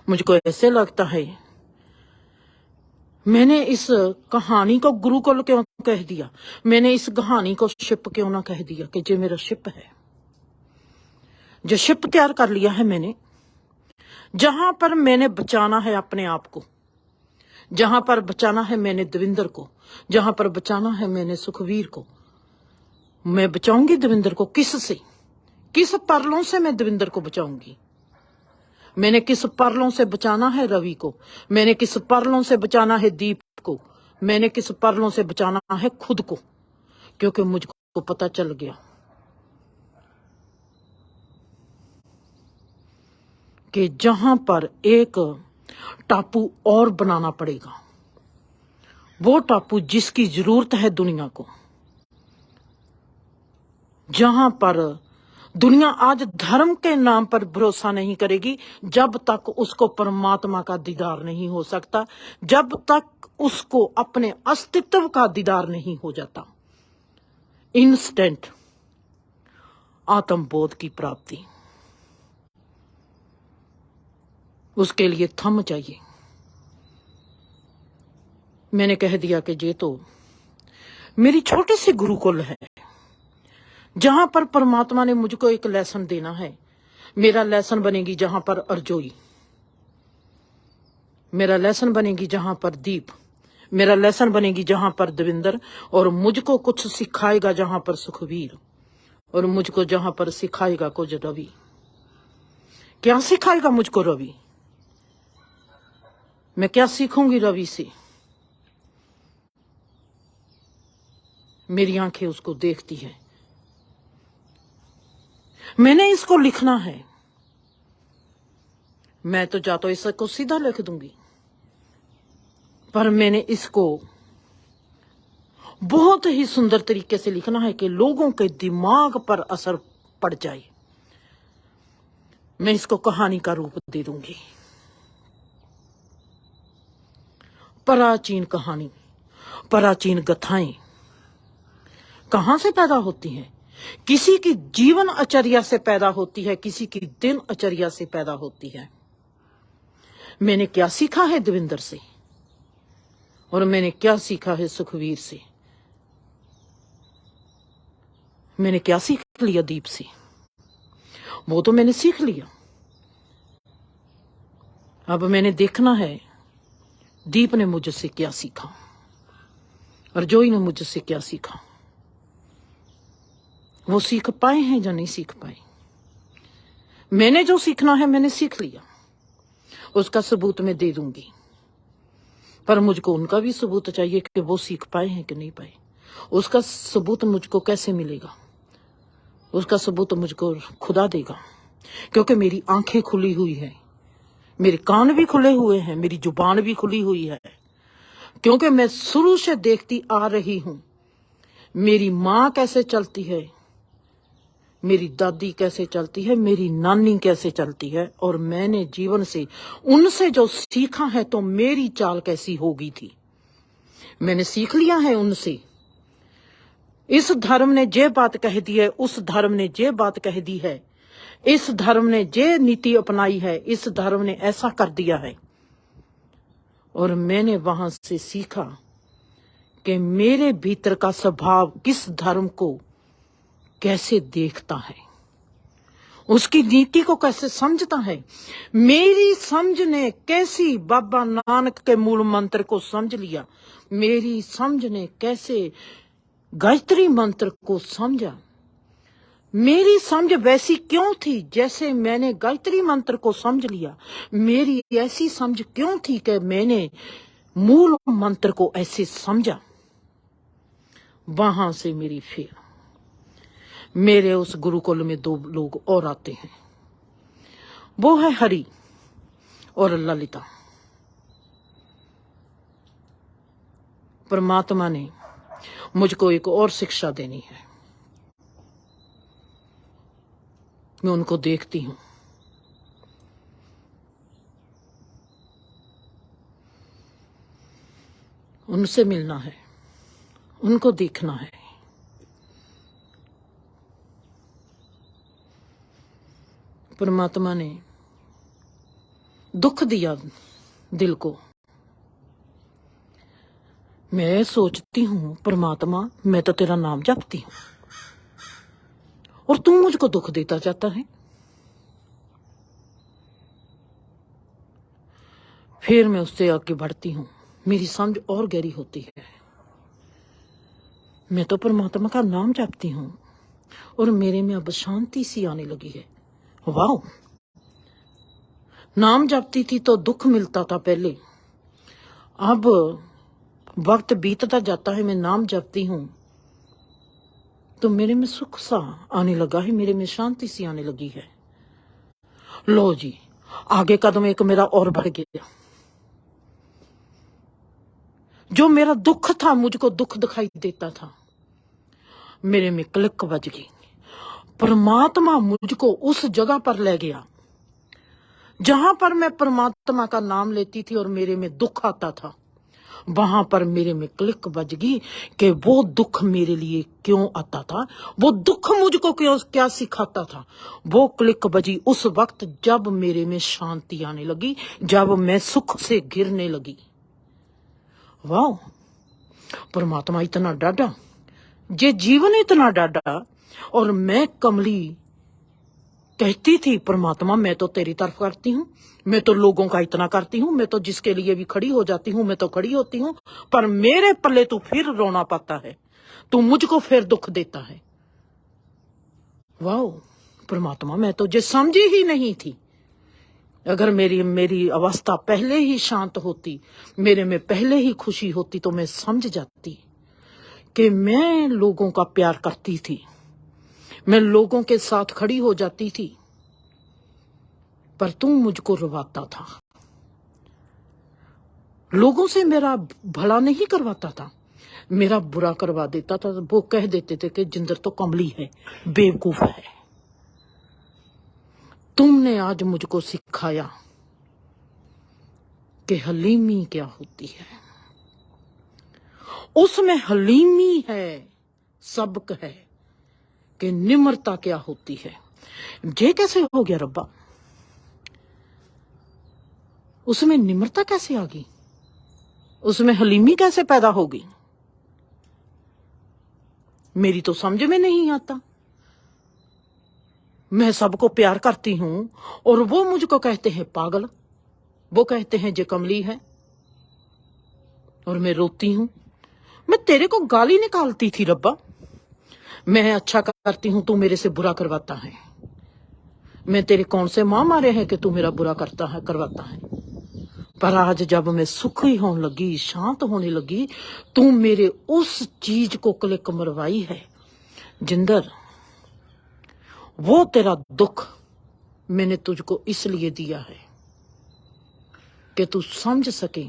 मुझको ऐसे लगता है मैंने इस कहानी को गुरुकुल क्यों कह दिया, मैंने इस कहानी को शिप क्यों ना कह दिया कि ये मेरा शिप है, जो शिप तैयार कर लिया है मैंने, जहां पर मैंने बचाना है अपने आप को, जहां पर बचाना है मैंने देवेंद्र को, जहां पर बचाना है मैंने सुखवीर को। मैं बचाऊंगी देवेंद्र को किससे, किस परलों से मैं देवेंद्र को बचाऊंगी? मैंने किस परलों से बचाना है रवि को, मैंने किस परलों से बचाना है दीप को, मैंने किस परलों से बचाना है खुद को, क्योंकि मुझको पता चल गया कि जहां पर एक टापू और बनाना पड़ेगा, वो टापू जिसकी जरूरत है दुनिया को, जहां पर दुनिया आज धर्म के नाम पर भरोसा नहीं करेगी, जब तक उसको परमात्मा का दीदार नहीं हो सकता, जब तक उसको अपने अस्तित्व का दीदार नहीं हो जाता। इंस्टेंट आत्मबोध की प्राप्ति, उसके लिए थम चाहिए। मैंने कह दिया कि ये तो मेरी छोटी सी गुरुकुल है, जहां पर परमात्मा ने मुझको एक लेसन देना है, मेरा लेसन बनेगी जहां पर अर्जोई, मेरा लेसन बनेगी जहां पर दीप, मेरा लेसन बनेगी जहां पर दविंदर, और मुझको कुछ सिखाएगा जहां पर सुखवीर, और मुझको जहां पर सिखाएगा कुछ रवि। क्या सिखाएगा मुझको रवि? मैं क्या सीखूंगी रवि से? मेरी आंखें उसको देखती है। मैंने इसको लिखना है, मैं तो या तो इसको सीधा लिख दूंगी, पर मैंने इसको बहुत ही सुंदर तरीके से लिखना है कि लोगों के दिमाग पर असर पड़ जाए। मैं इसको कहानी का रूप दे दूंगी। प्राचीन कहानी, प्राचीन गाथाएं कहां से पैदा होती हैं? किसी की जीवन अचर्या से पैदा होती है, किसी की दिन अचर्या से पैदा होती है। मैंने क्या सीखा है दविंदर से, और मैंने क्या सीखा है सुखवीर से, मैंने क्या सीख लिया दीप से, वो तो मैंने सीख लिया। अब मैंने देखना है दीप ने मुझसे क्या सीखा, अर्जोई ने मुझसे क्या सीखा। वो सीख पाए हैं या नहीं सीख पाए? मैंने जो सीखना है मैंने सीख लिया, उसका सबूत मैं दे दूंगी, पर मुझको उनका भी सबूत चाहिए कि वो सीख पाए हैं कि नहीं पाए। उसका सबूत मुझको कैसे मिलेगा? उसका सबूत मुझको खुदा देगा, क्योंकि मेरी आंखें खुली हुई है, मेरे कान भी खुले हुए हैं, मेरी जुबान भी खुली हुई है, क्योंकि मैं शुरू से देखती आ रही हूं मेरी माँ कैसे चलती है, मेरी दादी कैसे चलती है, मेरी नानी कैसे चलती है, और मैंने जीवन से उनसे जो सीखा है तो मेरी चाल कैसी होगी थी। मैंने सीख लिया है उनसे। इस धर्म ने जे बात कह दी है, उस धर्म ने जे बात कह दी है, इस धर्म ने जे नीति अपनाई है, इस धर्म ने ऐसा कर दिया है। और मैंने वहां से सीखा कि मेरे भीतर का स्वभाव किस धर्म को कैसे देखता है, उसकी नीति को कैसे समझता है। मेरी समझ ने कैसी बाबा नानक के मूल मंत्र को समझ लिया, मेरी समझ ने कैसे गायत्री मंत्र को समझा। मेरी समझ वैसी क्यों थी जैसे मैंने गायत्री मंत्र को समझ लिया। मेरी ऐसी समझ क्यों थी कि मैंने मूल मंत्र को ऐसे समझा। वहां से मेरी फिर मेरे उस गुरुकुल में दो लोग और आते हैं, वो है हरि और ललिता। परमात्मा ने मुझको एक और शिक्षा देनी है। मैं उनको देखती हूं, उनसे मिलना है, उनको देखना है। परमात्मा ने दुख दिया दिल को। मैं सोचती हूं परमात्मा, मैं तो तेरा नाम जपती हूं और तू मुझको दुख देता जाता है। फिर मैं उससे आगे बढ़ती हूं, मेरी समझ और गहरी होती है। मैं तो परमात्मा का नाम जपती हूं और मेरे में अब शांति सी आने लगी है। वाह, नाम जपती थी तो दुख मिलता था पहले, अब वक्त बीतता जाता है, मैं नाम जपती हूं तो मेरे में सुख सा आने लगा है, मेरे में शांति सी आने लगी है। लो जी, आगे कदम एक मेरा और बढ़ गया। जो मेरा दुख था, मुझको दुख दिखाई देता था, मेरे में क्लिक बज गई। परमात्मा मुझको उस जगह पर ले गया जहां पर मैं परमात्मा का नाम लेती थी और मेरे में दुख आता था। वहां पर मेरे में क्लिक बज गई कि वो दुख मेरे लिए क्यों आता था, वो दुख मुझको क्यों क्या सिखाता था। वो क्लिक बजी उस वक्त जब मेरे में शांति आने लगी, जब मैं सुख से घिरने लगी। वाह, परमात्मा इतना डाढ़ा, जे जीवन इतना डाढ़ा और मैं कमली कहती थी परमात्मा मैं तो तेरी तरफ करती हूँ, मैं तो लोगों का इतना करती हूँ, मैं तो जिसके लिए भी खड़ी हो जाती हूँ मैं तो खड़ी होती हूँ, पर मेरे पल्ले तू फिर रोना पाता है, तू मुझको फिर दुख देता है। वाह परमात्मा, मैं तो जे समझी ही नहीं थी। अगर मेरी अवस्था पहले ही शांत होती, मेरे में पहले ही खुशी होती, तो मैं समझ जाती कि मैं लोगों का प्यार करती थी, मैं लोगों के साथ खड़ी हो जाती थी, पर तुम मुझको रुवाता था। लोगों से मेरा भला नहीं करवाता था, मेरा बुरा करवा देता था। वो कह देते थे कि जिंदर तो कमली है, बेवकूफ है। तुमने आज मुझको सिखाया कि हलीमी क्या होती है। उसमें हलीमी है, सबक है कि निम्रता क्या होती है। ये कैसे हो गया रब्बा? उसमें निम्रता कैसे आ गई? उसमें हलीमी कैसे पैदा होगी? मेरी तो समझ में नहीं आता। मैं सबको प्यार करती हूं और वो मुझको कहते हैं पागल, वो कहते हैं जे कमली है, और मैं रोती हूं। मैं तेरे को गाली निकालती थी रब्बा, मैं अच्छा करती हूं तू मेरे से बुरा करवाता है। मैं तेरे कौन से मां मारे हैं कि तू मेरा बुरा करवाता है। पर आज जब मैं सुखी होने लगी, शांत होने लगी, तू मेरे उस चीज को क्लिक मरवाई है। जिंदर, वो तेरा दुख मैंने तुझको इसलिए दिया है कि तू समझ सके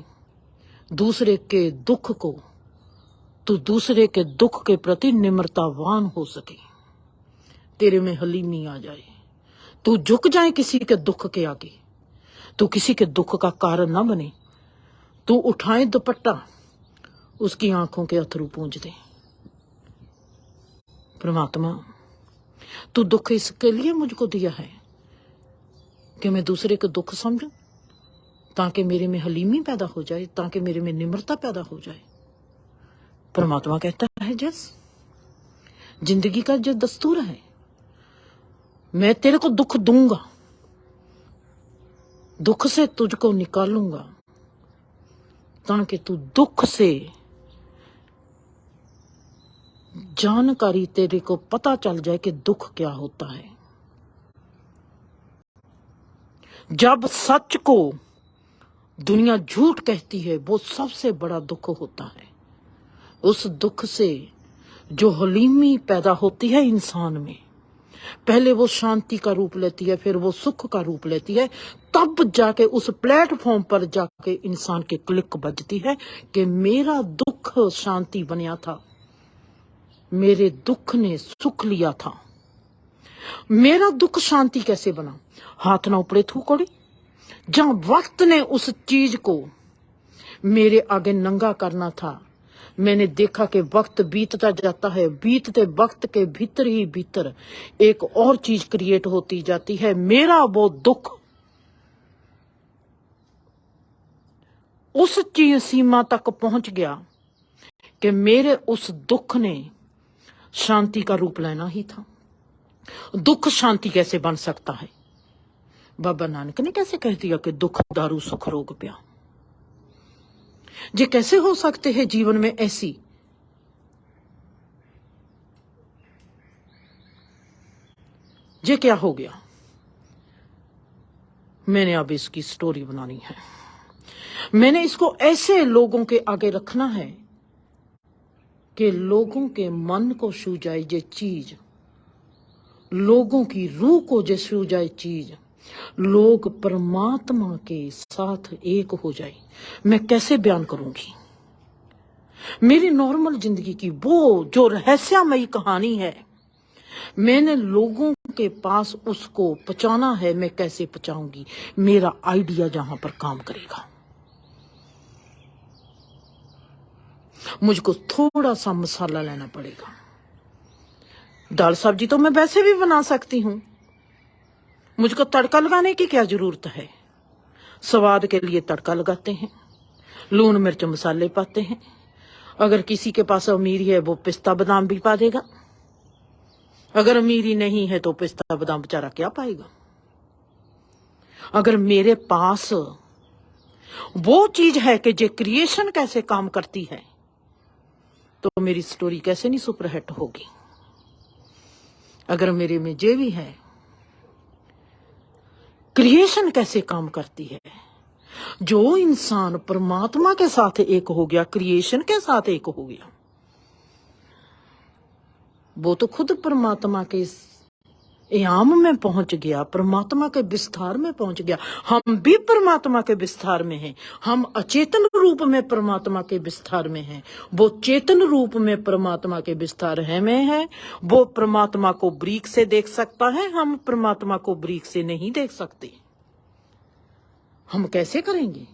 दूसरे के दुख को, तू दूसरे के दुख के प्रति निम्रतावान हो सके, तेरे में हलीमी आ जाए, तू झुक जाए किसी के दुख के आगे, तू किसी के दुख का कारण ना बने, तू उठाए दुपट्टा उसकी आंखों के अथरू पूंज दे। परमात्मा, तू दुख इसके लिए मुझको दिया है कि मैं दूसरे के दुख समझूं, ताकि मेरे में हलीमी पैदा हो जाए, ताकि मेरे में निम्रता पैदा हो जाए। परमात्मा कहता है जस जिंदगी का जो दस्तूर है, मैं तेरे को दुख दूंगा, दुख से तुझको निकालूंगा, ताकि तू दुख से जानकारी, तेरे को पता चल जाए कि दुख क्या होता है। जब सच को दुनिया झूठ कहती है, वो सबसे बड़ा दुख होता है। उस दुख से जो हलीमी पैदा होती है इंसान में, पहले वो शांति का रूप लेती है, फिर वो सुख का रूप लेती है, तब जाके उस प्लेटफॉर्म पर जाके इंसान के क्लिक बजती है कि मेरा दुख शांति बनिया था, मेरे दुख ने सुख लिया था। मेरा दुख शांति कैसे बना? हाथ ना उपड़े थूकोड़ी, जहां वक्त ने उस चीज को मेरे आगे नंगा करना था, मैंने देखा कि वक्त बीतता जाता है, बीतते वक्त के भीतर ही भीतर एक और चीज क्रिएट होती जाती है। मेरा वो दुख उस चीज सीमा तक पहुंच गया कि मेरे उस दुख ने शांति का रूप लेना ही था। दुख शांति कैसे बन सकता है? बाबा नानक ने कैसे कह दिया कि दुख दारू सुख रोग प्या। ये कैसे हो सकते हैं जीवन में ऐसी? ये क्या हो गया? मैंने अब इसकी स्टोरी बनानी है। मैंने इसको ऐसे लोगों के आगे रखना है कि लोगों के मन को छू जाए ये चीज, लोगों की रूह को जो छू जाए चीज, लोग परमात्मा के साथ एक हो जाए। मैं कैसे बयान करूंगी? मेरी नॉर्मल जिंदगी की वो जो रहस्यमयी कहानी है, मैंने लोगों के पास उसको पहुंचाना है। मैं कैसे पहुंचाऊंगी? मेरा आइडिया जहां पर काम करेगा। मुझको थोड़ा सा मसाला लेना पड़ेगा। दाल सब्जी तो मैं वैसे भी बना सकती हूँ, मुझको तड़का लगाने की क्या जरूरत है? स्वाद के लिए तड़का लगाते हैं, लून मिर्च मसाले पाते हैं। अगर किसी के पास अमीर है वो पिस्ता बादाम भी पा देगा, अगर अमीरी नहीं है तो पिस्ता बादाम बेचारा क्या पाएगा। अगर मेरे पास वो चीज है कि जे क्रिएशन कैसे काम करती है, तो मेरी स्टोरी कैसे नहीं सुपरहिट होगी। अगर मेरे में जे भी है, क्रिएशन कैसे काम करती है, जो इंसान परमात्मा के साथ एक हो गया, क्रिएशन के साथ एक हो गया, वो तो खुद परमात्मा के याम में पहुंच गया, परमात्मा के विस्तार में पहुंच गया। हम भी परमात्मा के विस्तार में हैं। हम अचेतन रूप में परमात्मा के विस्तार में हैं, वो चेतन रूप में परमात्मा के विस्तार है में है। वो परमात्मा को ब्रीक से देख सकता है, हम परमात्मा को ब्रीक से नहीं देख सकते। हम कैसे करेंगे?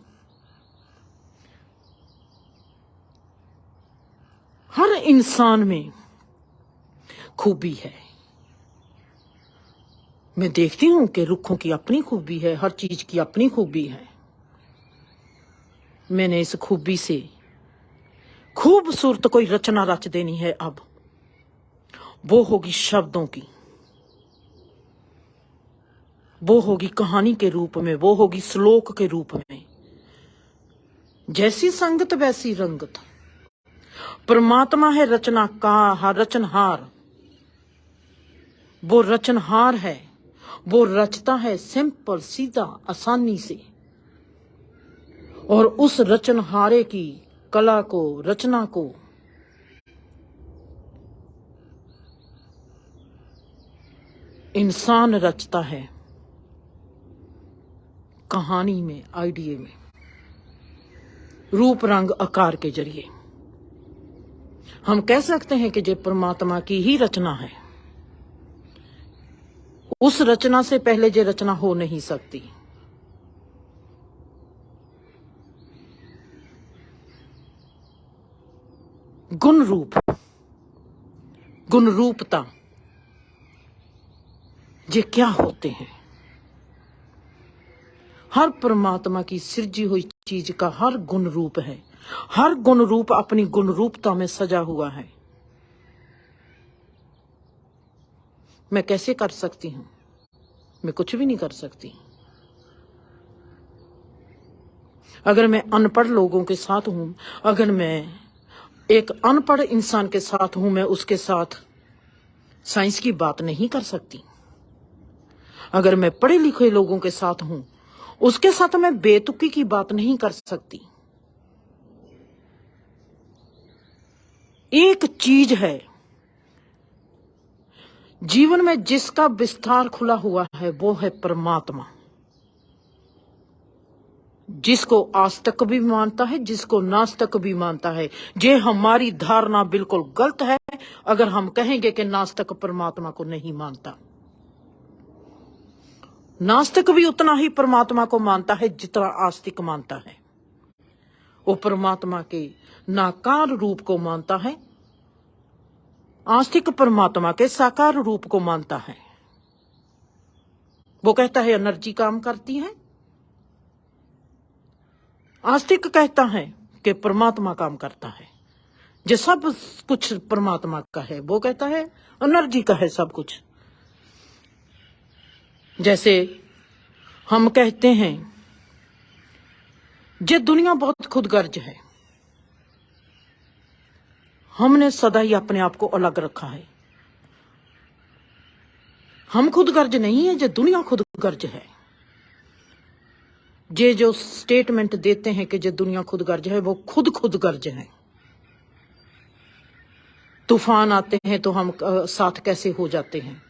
हर इंसान में खूबी है। मैं देखती हूं कि रुखों की अपनी खूबी है, हर चीज की अपनी खूबी है। मैंने इस खूबी से खूबसूरत कोई रचना रच देनी है। अब वो होगी शब्दों की, वो होगी कहानी के रूप में, वो होगी श्लोक के रूप में। जैसी संगत वैसी रंगत। परमात्मा है रचना का रचनहार। वो रचनहार है, वो रचता है सिंपल सीधा आसानी से। और उस रचनहारे की कला को, रचना को इंसान रचता है कहानी में, आइडिये में, रूप रंग आकार के जरिए। हम कह सकते हैं कि ये परमात्मा की ही रचना है। उस रचना से पहले ये रचना हो नहीं सकती। गुण रूप, गुण रूपता, ये क्या होते हैं? हर परमात्मा की सृजी हुई चीज का हर गुण रूप है। हर गुण रूप अपनी गुण रूपता में सजा हुआ है। मैं कैसे कर सकती हूं? मैं कुछ भी नहीं कर सकती। अगर मैं अनपढ़ लोगों के साथ हूं, अगर मैं एक अनपढ़ इंसान के साथ हूं, मैं उसके साथ साइंस की बात नहीं कर सकती। अगर मैं पढ़े लिखे लोगों के साथ हूं, उसके साथ मैं बेतुकी की बात नहीं कर सकती। एक चीज है जीवन में जिसका विस्तार खुला हुआ है, वो है परमात्मा। जिसको आस्तिक भी मानता है, जिसको नास्तिक भी मानता है। ये हमारी धारणा बिल्कुल गलत है अगर हम कहेंगे कि नास्तिक परमात्मा को नहीं मानता। नास्तिक भी उतना ही परमात्मा को मानता है जितना आस्तिक मानता है। वो परमात्मा के नाकार रूप को मानता है, आस्तिक परमात्मा के साकार रूप को मानता है। वो कहता है एनर्जी काम करती है, आस्तिक कहता है कि परमात्मा काम करता है। जो सब कुछ परमात्मा का है, वो कहता है एनर्जी का है सब कुछ। जैसे हम कहते हैं ये दुनिया बहुत खुदगर्ज है। हमने सदा ही अपने आप को अलग रखा है। हम खुदगर्ज नहीं है, ये दुनिया खुदगर्ज है। ये जो स्टेटमेंट देते हैं कि ये दुनिया खुदगर्ज है, वो खुद खुदगर्ज है। तूफान आते हैं तो हम साथ कैसे हो जाते हैं।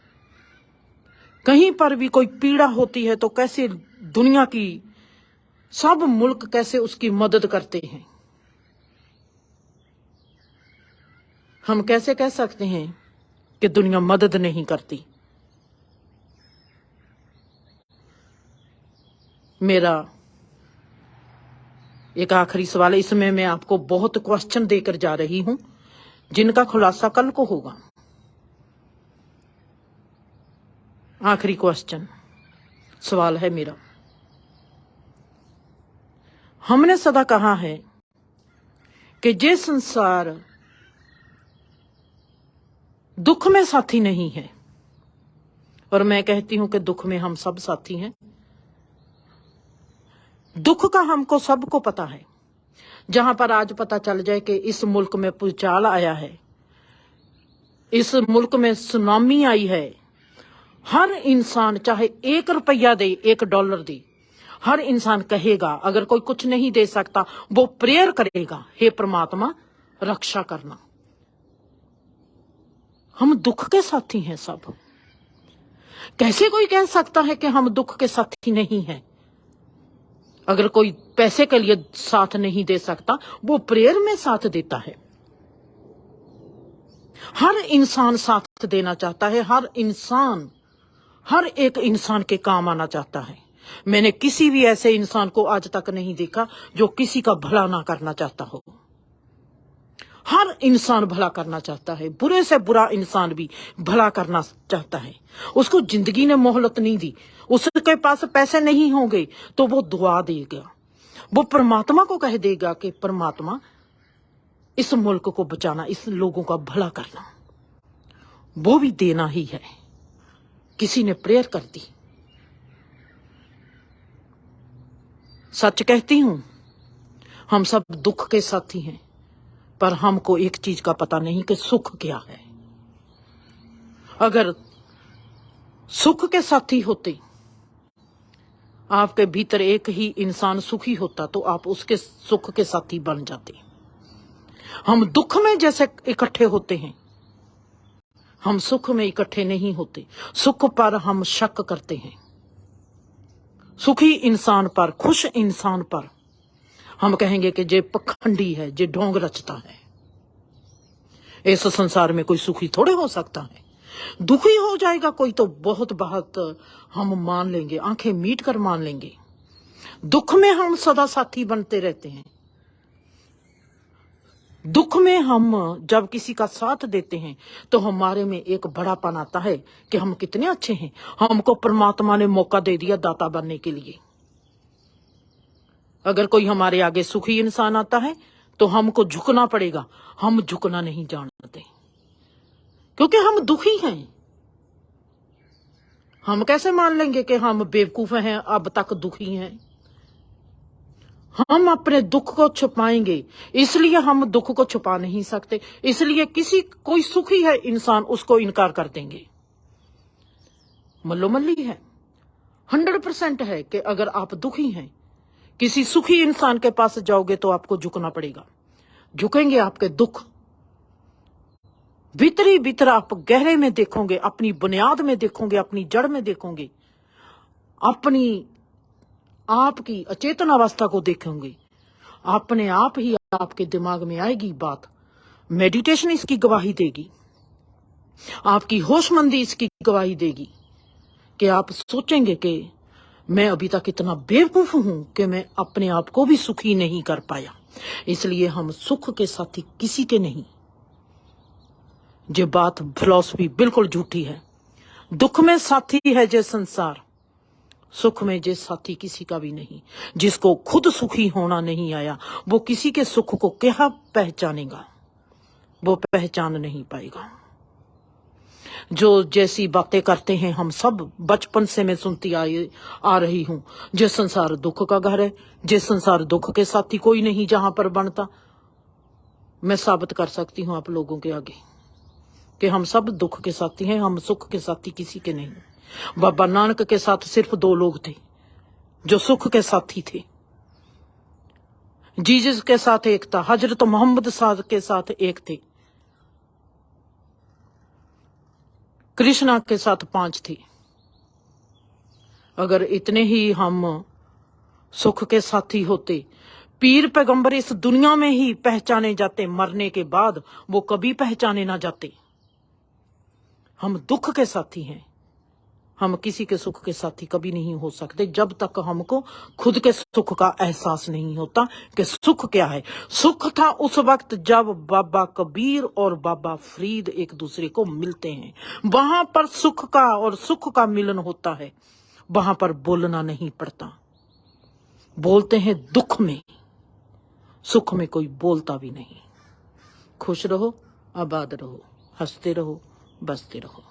कहीं पर भी कोई पीड़ा होती है तो कैसे दुनिया की सब मुल्क कैसे उसकी मदद करते हैं। हम कैसे कह सकते हैं कि दुनिया मदद नहीं करती। मेरा एक आखिरी सवाल है, इसमें मैं आपको बहुत क्वेश्चन देकर जा रही हूं जिनका खुलासा कल को होगा। आखिरी क्वेश्चन सवाल है मेरा। हमने सदा कहा है कि ये संसार दुख में साथी नहीं है। और मैं कहती हूं कि दुख में हम सब साथी हैं। दुख का हमको सबको पता है। जहां पर आज पता चल जाए कि इस मुल्क में भूचाल आया है, इस मुल्क में सुनामी आई है, हर इंसान चाहे 1 रुपया दे, $1 दे, हर इंसान कहेगा, अगर कोई कुछ नहीं दे सकता वो प्रेयर करेगा, हे परमात्मा रक्षा करना। हम दुख के साथी हैं सब। कैसे कोई कह सकता है कि हम दुख के साथी नहीं हैं? अगर कोई पैसे के लिए साथ नहीं दे सकता, वो प्रेयर में साथ देता है। हर इंसान साथ देना चाहता है, हर इंसान हर एक इंसान के काम आना चाहता है। मैंने किसी भी ऐसे इंसान को आज तक नहीं देखा जो किसी का भला ना करना चाहता हो। हर इंसान भला करना चाहता है, बुरे से बुरा इंसान भी भला करना चाहता है। उसको जिंदगी ने मोहलत नहीं दी, उसके पास पैसे नहीं होंगे तो वो दुआ देगा, वो परमात्मा को कह देगा कि परमात्मा इस मुल्क को बचाना, इस लोगों का भला करना। वो भी देना ही है। किसी ने प्रेयर कर दी। सच कहती हूं, हम सब दुख के साथी हैं, पर हमको एक चीज का पता नहीं कि सुख क्या है। अगर सुख के साथी होते, आपके भीतर एक ही इंसान सुखी होता तो आप उसके सुख के साथी बन जाते। हम दुख में जैसे इकट्ठे होते हैं, हम सुख में इकट्ठे नहीं होते। सुख पर हम शक करते हैं, सुखी इंसान पर, खुश इंसान पर हम कहेंगे कि जे पखंडी है, जे ढोंग रचता है। इस संसार में कोई सुखी थोड़े हो सकता है। दुखी हो जाएगा कोई तो बहुत बहुत हम मान लेंगे, आंखें मीट कर मान लेंगे। दुख में हम सदा साथी बनते रहते हैं। दुख में हम जब किसी का साथ देते हैं तो हमारे में एक बड़ापन आता है कि हम कितने अच्छे हैं, हमको परमात्मा ने मौका दे दिया दाता बनने के लिए। अगर कोई हमारे आगे सुखी इंसान आता है तो हमको झुकना पड़ेगा। हम झुकना नहीं जानते क्योंकि हम दुखी हैं। हम कैसे मान लेंगे कि हम बेवकूफ हैं, अब तक दुखी हैं? हम अपने दुख को छुपाएंगे, इसलिए हम दुख को छुपा नहीं सकते। इसलिए कोई सुखी है इंसान, उसको इनकार कर देंगे। मल्लोमल्ली है, 100% है कि अगर आप दुखी हैं, किसी सुखी इंसान के पास जाओगे तो आपको झुकना पड़ेगा। झुकेंगे आपके दुख, भीतरी भीतर आप गहरे में देखोगे, अपनी बुनियाद में देखोगे, अपनी जड़ में देखोगे, अपनी आपकी अचेतन अवस्था को देखेंगे। अपने आप ही आपके दिमाग में आएगी बात। मेडिटेशन इसकी गवाही देगी, आपकी होशमंदी इसकी गवाही देगी कि आप सोचेंगे कि मैं अभी तक इतना बेवकूफ हूं कि मैं अपने आप को भी सुखी नहीं कर पाया। इसलिए हम सुख के साथी किसी के नहीं। ये बात फिलॉसफी बिल्कुल झूठी है। दुख में साथी है जे संसार, सुख में जे साथी किसी का भी नहीं। जिसको खुद सुखी होना नहीं आया वो किसी के सुख को क्या पहचानेगा? वो पहचान नहीं पाएगा। जो जैसी बातें करते हैं हम सब बचपन से मैं सुनती आ रही हूं। जे संसार दुख का घर है, जे संसार दुख के साथी कोई नहीं जहां पर बनता। मैं साबित कर सकती हूं आप लोगों के आगे कि हम सब दुख के साथी हैं, हम सुख के साथी किसी के नहीं। बाबा नानक के साथ सिर्फ 2 लोग थे जो सुख के साथी थे। जीसस के साथ एक था, हजरत मोहम्मद साहब के साथ एक थे, कृष्णा के साथ 5 थे। अगर इतने ही हम सुख के साथी होते, पीर पैगंबर इस दुनिया में ही पहचाने जाते, मरने के बाद वो कभी पहचाने ना जाते। हम दुख के साथी हैं, हम किसी के सुख के साथी कभी नहीं हो सकते जब तक हमको खुद के सुख का एहसास नहीं होता कि सुख क्या है। सुख था उस वक्त जब बाबा कबीर और बाबा फरीद एक दूसरे को मिलते हैं, वहां पर सुख का और सुख का मिलन होता है। वहां पर बोलना नहीं पड़ता, बोलते हैं दुख में, सुख में कोई बोलता भी नहीं। खुश रहो, आबाद रहो, हंसते रहो, बसते रहो।